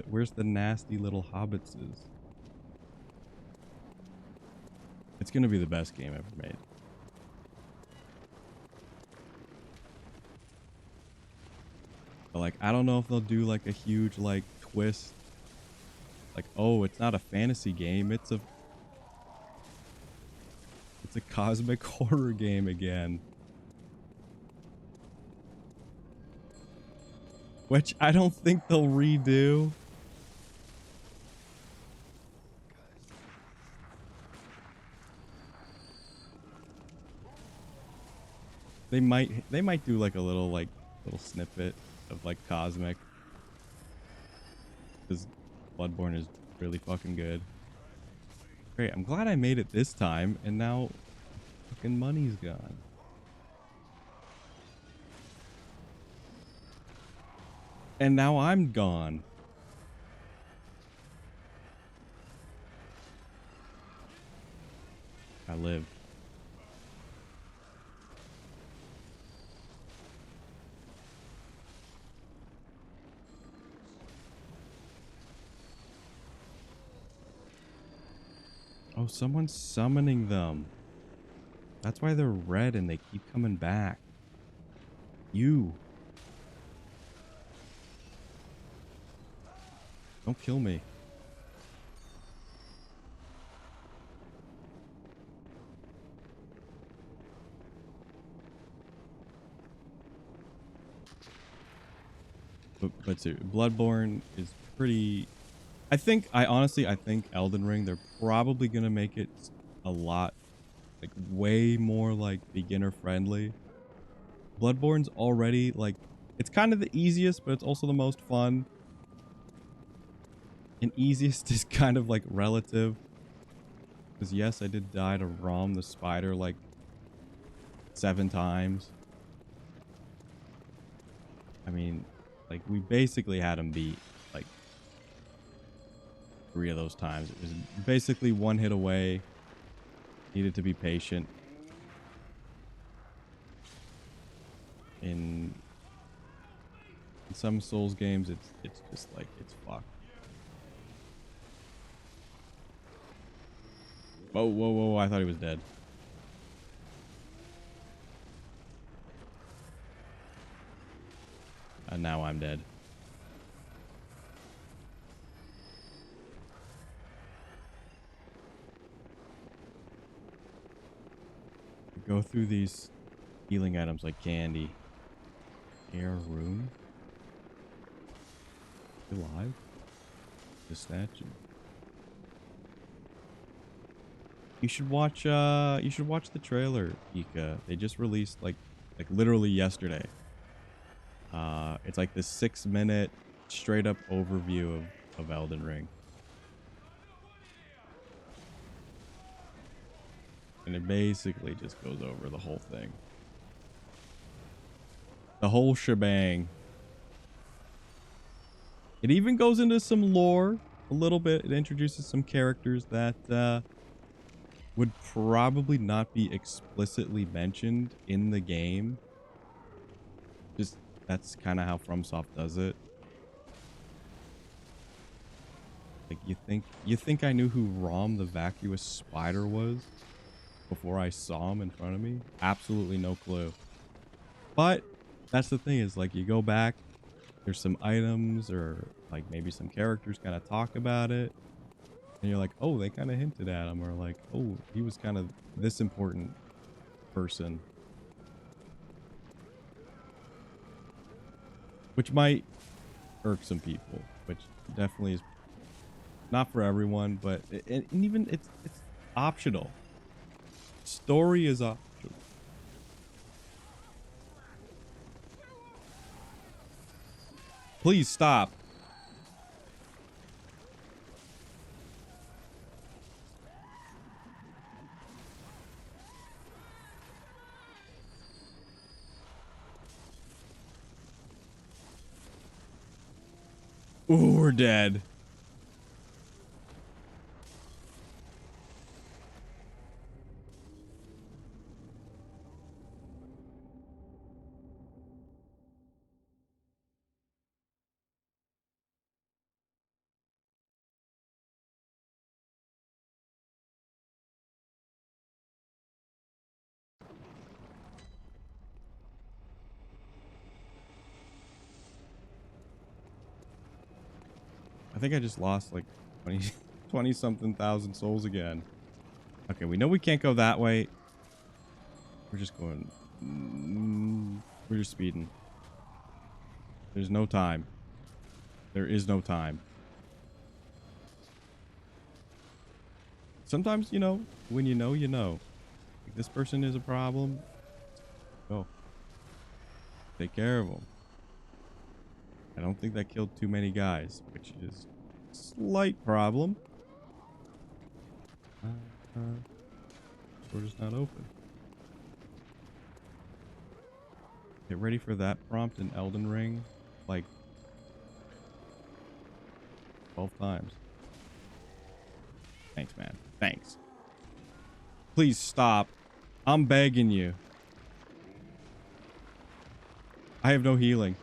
Where's the nasty little hobbitses? It's gonna be the best game ever made. But like, I don't know if they'll do like a huge like twist. Like, oh, it's not a fantasy game, it's a cosmic horror game again. which I don't think they'll redo. They might do like a little snippet of like Cosmic, because Bloodborne is really fucking good. Great, I'm glad I made it this time, and now fucking money's gone. And now I'm gone. I live. Oh, someone's summoning them. That's why they're red and they keep coming back. You. Don't kill me. But Bloodborne is pretty... I honestly think Elden Ring, they're probably going to make it a lot, like way more like beginner friendly. Bloodborne's already like, it's kind of the easiest, but it's also the most fun. And easiest is kind of like relative. Because yes, I did die to Rom the spider like 7 times. I mean, like we basically had him beat like 3 of those times. It was basically 1 hit away. Needed to be patient. In some Souls games, it's just like, it's fucked. Whoa, whoa, whoa, I thought he was dead. And now I'm dead. Go through these healing items like candy. Air room? You alive? The statue. You should watch the trailer, Ika. They just released like literally yesterday. It's like this 6-minute straight up overview of Elden Ring. And it basically just goes over the whole thing. The whole shebang. It even goes into some lore a little bit. It introduces some characters that would probably not be explicitly mentioned in the game. Just that's kind of how FromSoft does it. Like you think I knew who Rom the vacuous spider was before I saw him in front of me? Absolutely no clue. But that's the thing, is like you go back, there's some items or like maybe some characters kind of talk about it, and you're like, oh, they kind of hinted at him, or like, oh, he was kind of this important person. Which might irk some people, which definitely is not for everyone, but and even it's optional. Story is optional. Please stop. Ooh, we're dead. I think I just lost like 20 something thousand souls again. Okay, we know we can't go that way. We're just going... we're just speeding. There's no time. There is no time. Sometimes, you know, when you know, you know. Like, this person is a problem. Go. Take care of them. I don't think that killed too many guys, which is a slight problem. Door is not open. Get ready for that prompt in Elden Ring like 12 times. Thanks, man. Thanks. Please stop. I'm begging you. I have no healing.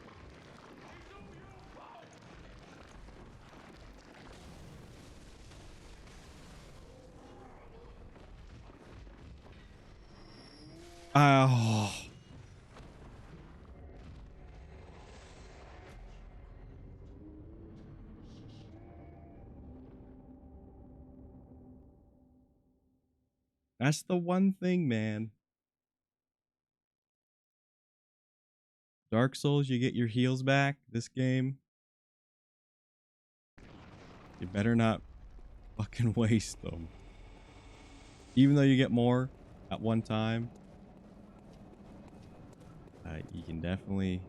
Oh. That's the one thing, man. Dark Souls, you get your heals back. This game, you better not fucking waste them. Even though you get more at one time, you can definitely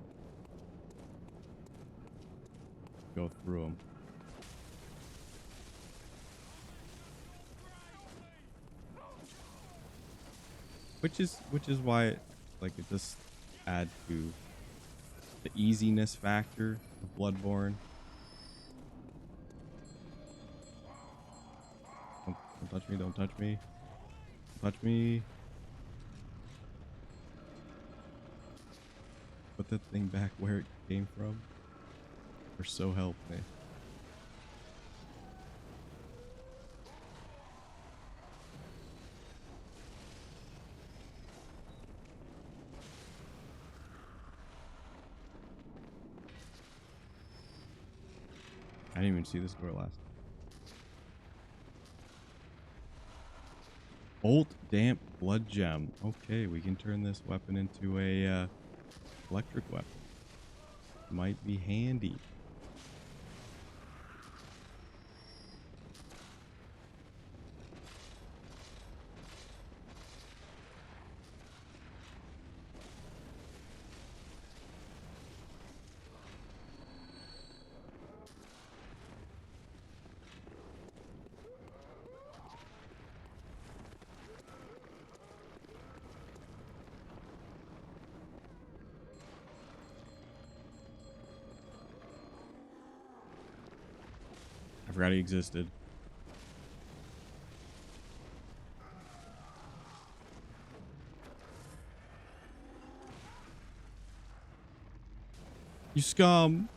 go through them. Which is why it just add to the easiness factor of Bloodborne. Don't touch me, don't touch me. Don't touch me. Put that thing back where it came from. Or so help me. I didn't even see this door last. Bolt damp blood gem. Okay, we can turn this weapon into a electric weapon. Might be handy. I forgot he existed. You scum.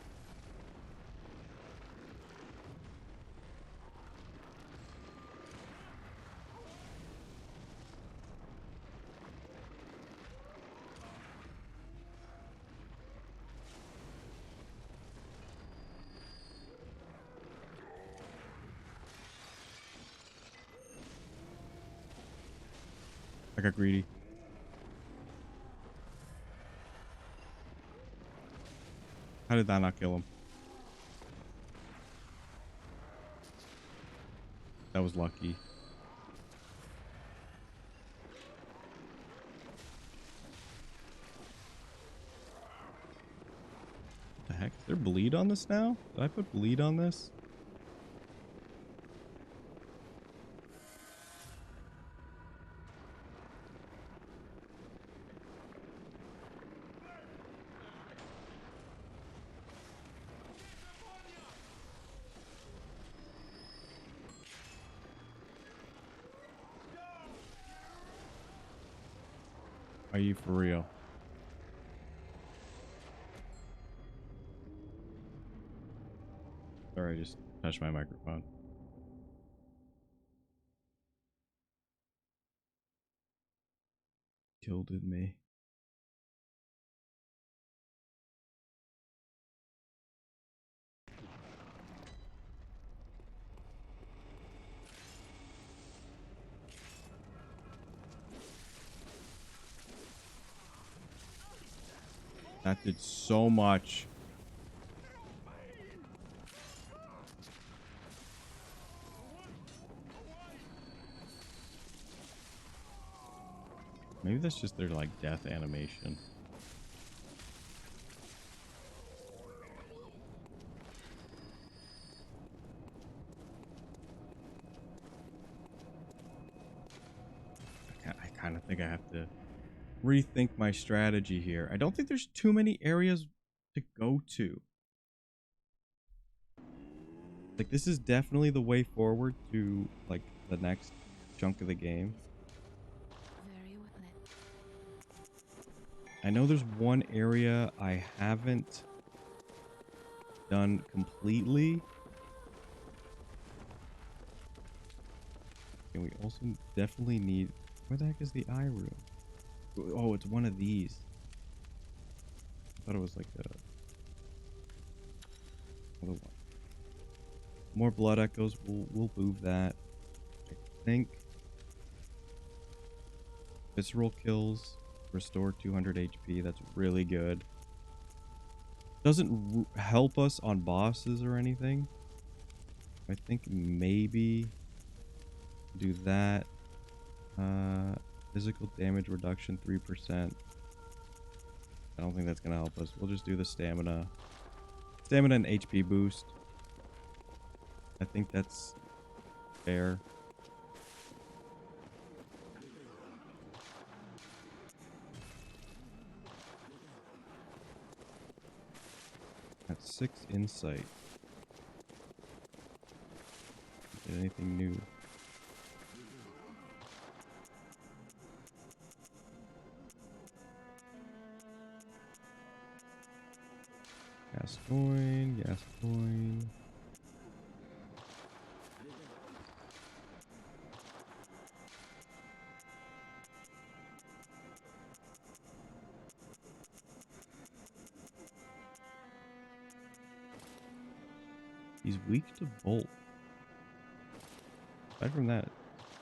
I got greedy. How did that not kill him? That was lucky. What the heck? Is there bleed on this now? Did I put bleed on this? Are you for real? Sorry, I just touched my microphone. Killed me. That did so much. Maybe that's just their like death animation. I kind of think I have to rethink my strategy here. I don't think there's too many areas to go to. Like, this is definitely the way forward to, like, the next chunk of the game. Very well. I know there's one area I haven't done completely. And we also definitely need... Where the heck is the eye room? Oh, it's one of these. I thought it was like a... Other one. More blood echoes. We'll move that. I think... Visceral kills. Restore 200 HP. That's really good. Doesn't help us on bosses or anything. I think maybe do that. Physical damage reduction 3%. I don't think that's gonna help us. We'll just do the stamina and HP boost. I think that's fair. That's 6 insight. Get anything new? Gascoigne. He's weak to bolt. Aside from that,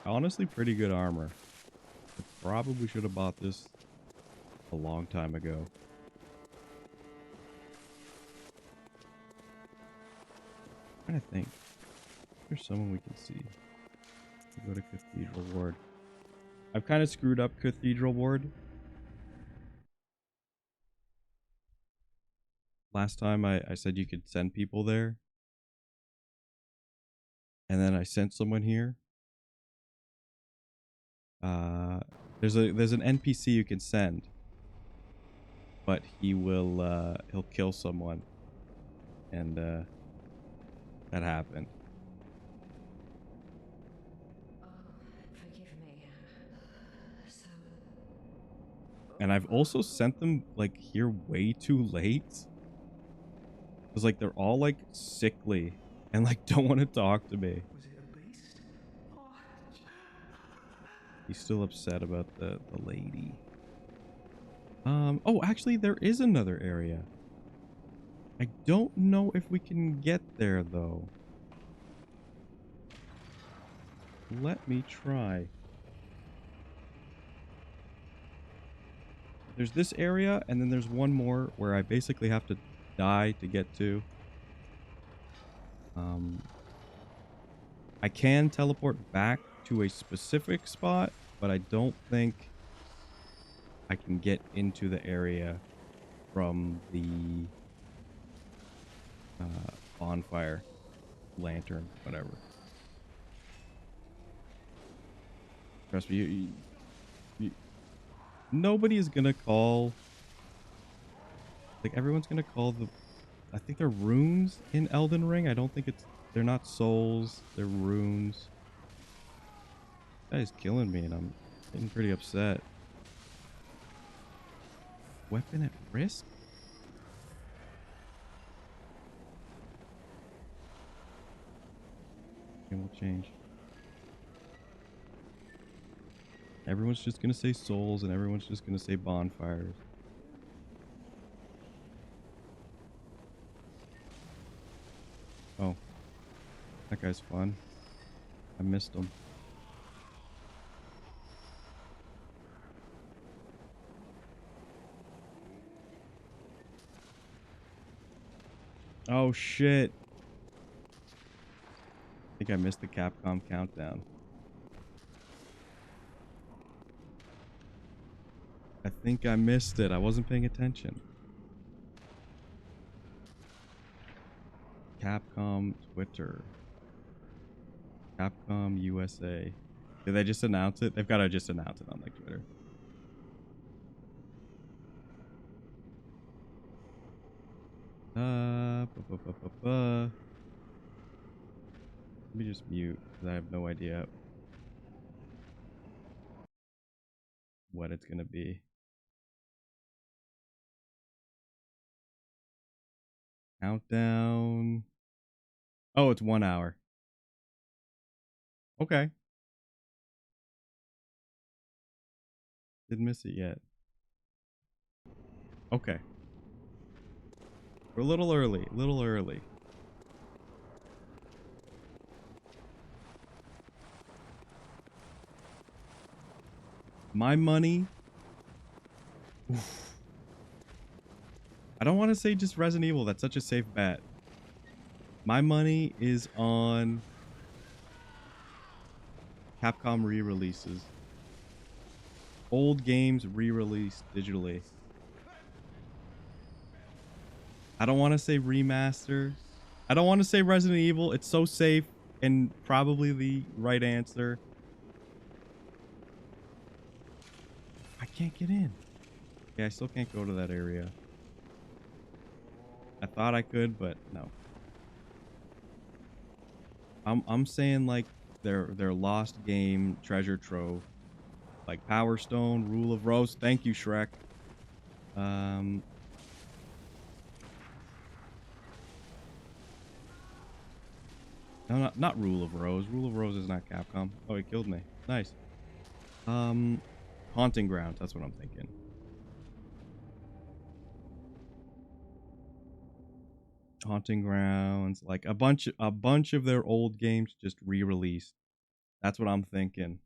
honestly pretty good armor. I probably should have bought this a long time ago. I'm trying to think. There's someone we can see. We'll go to Cathedral Ward. I've kind of screwed up Cathedral Ward. Last time I said you could send people there. And then I sent someone here. There's an NPC you can send. But he'll kill someone. And that happened. Forgive me. So. And I've also sent them like here way too late. Cause like they're all like sickly and like don't want to talk to me. Was it a beast? Oh. He's still upset about the lady. Oh, actually there is another area. I don't know if we can get there though. Let me try. There's this area and then there's one more where I basically have to die to get to. I can teleport back to a specific spot, but I don't think I can get into the area from the bonfire, lantern, whatever. Trust me, nobody is gonna call. Like everyone's gonna call the. I think they're runes in Elden Ring. I don't think it's. They're not souls. They're runes. That guy's killing me, and I'm getting pretty upset. Weapon at risk? And we'll change. Everyone's just gonna say souls, and everyone's just gonna say bonfires. Oh. That guy's fun. I missed him. Oh shit. I think I missed the Capcom countdown. I think I missed it. I wasn't paying attention. Capcom Twitter. Capcom USA. Did they just announce it? They've got to just announce it on like Twitter. Let me just mute because I have no idea what it's gonna be. Countdown. Oh, it's 1 hour. Okay. Didn't miss it yet. Okay. We're a little early. A little early. My money. Oof. I don't want to say just Resident Evil. That's such a safe bet. My money is on Capcom re-releases. Old games re-released digitally. I don't want to say remaster. I don't want to say Resident Evil. It's so safe and probably the right answer. I can't get in. Yeah, I still can't go to that area. I thought I could, but no. I'm saying like their lost game treasure trove. Like Power Stone, Rule of Rose. Thank you, Shrek. No, not Rule of Rose. Rule of Rose is not Capcom. Oh, he killed me. Nice. Haunting Grounds. That's what I'm thinking. Haunting Grounds, like a bunch of their old games just re-released. That's what I'm thinking.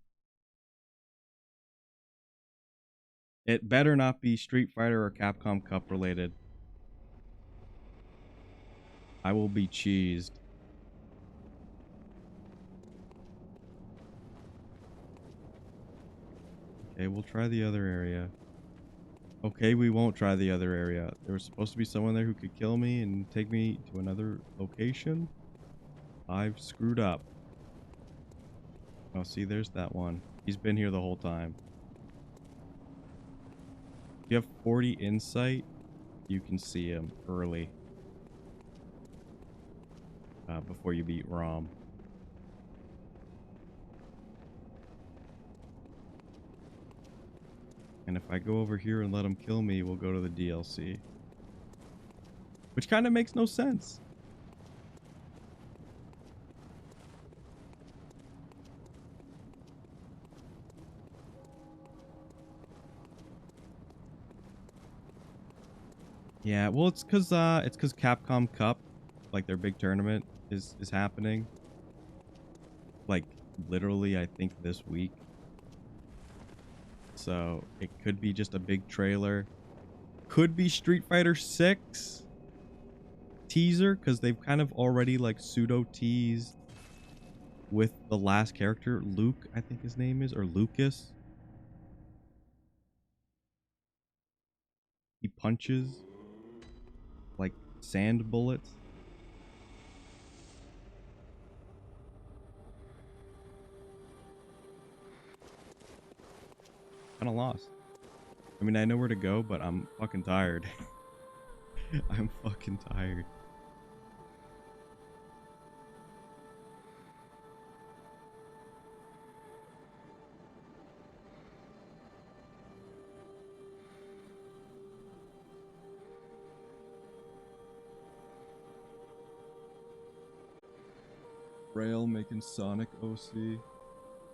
It better not be Street Fighter or Capcom Cup related. I will be cheesed. Okay, we'll try the other area. Okay, we won't try the other area. There was supposed to be someone there who could kill me and take me to another location. I've screwed up. Oh, see, there's that one. He's been here the whole time. If you have 40 insight, you can see him early. Before you beat Rom. And if I go over here and let him kill me, we'll go to the DLC. Which kind of makes no sense. Yeah, well, it's cause Capcom Cup, like their big tournament, is happening. Like literally, I think this week. So it could be just a big trailer. Could be Street Fighter 6 teaser, because they've kind of already like pseudo teased with the last character, Luke, I think his name is, or Lucas. He punches like sand bullets. Kind of lost. I mean, I know where to go, but I'm fucking tired. I'm fucking tired. Rail making Sonic OC.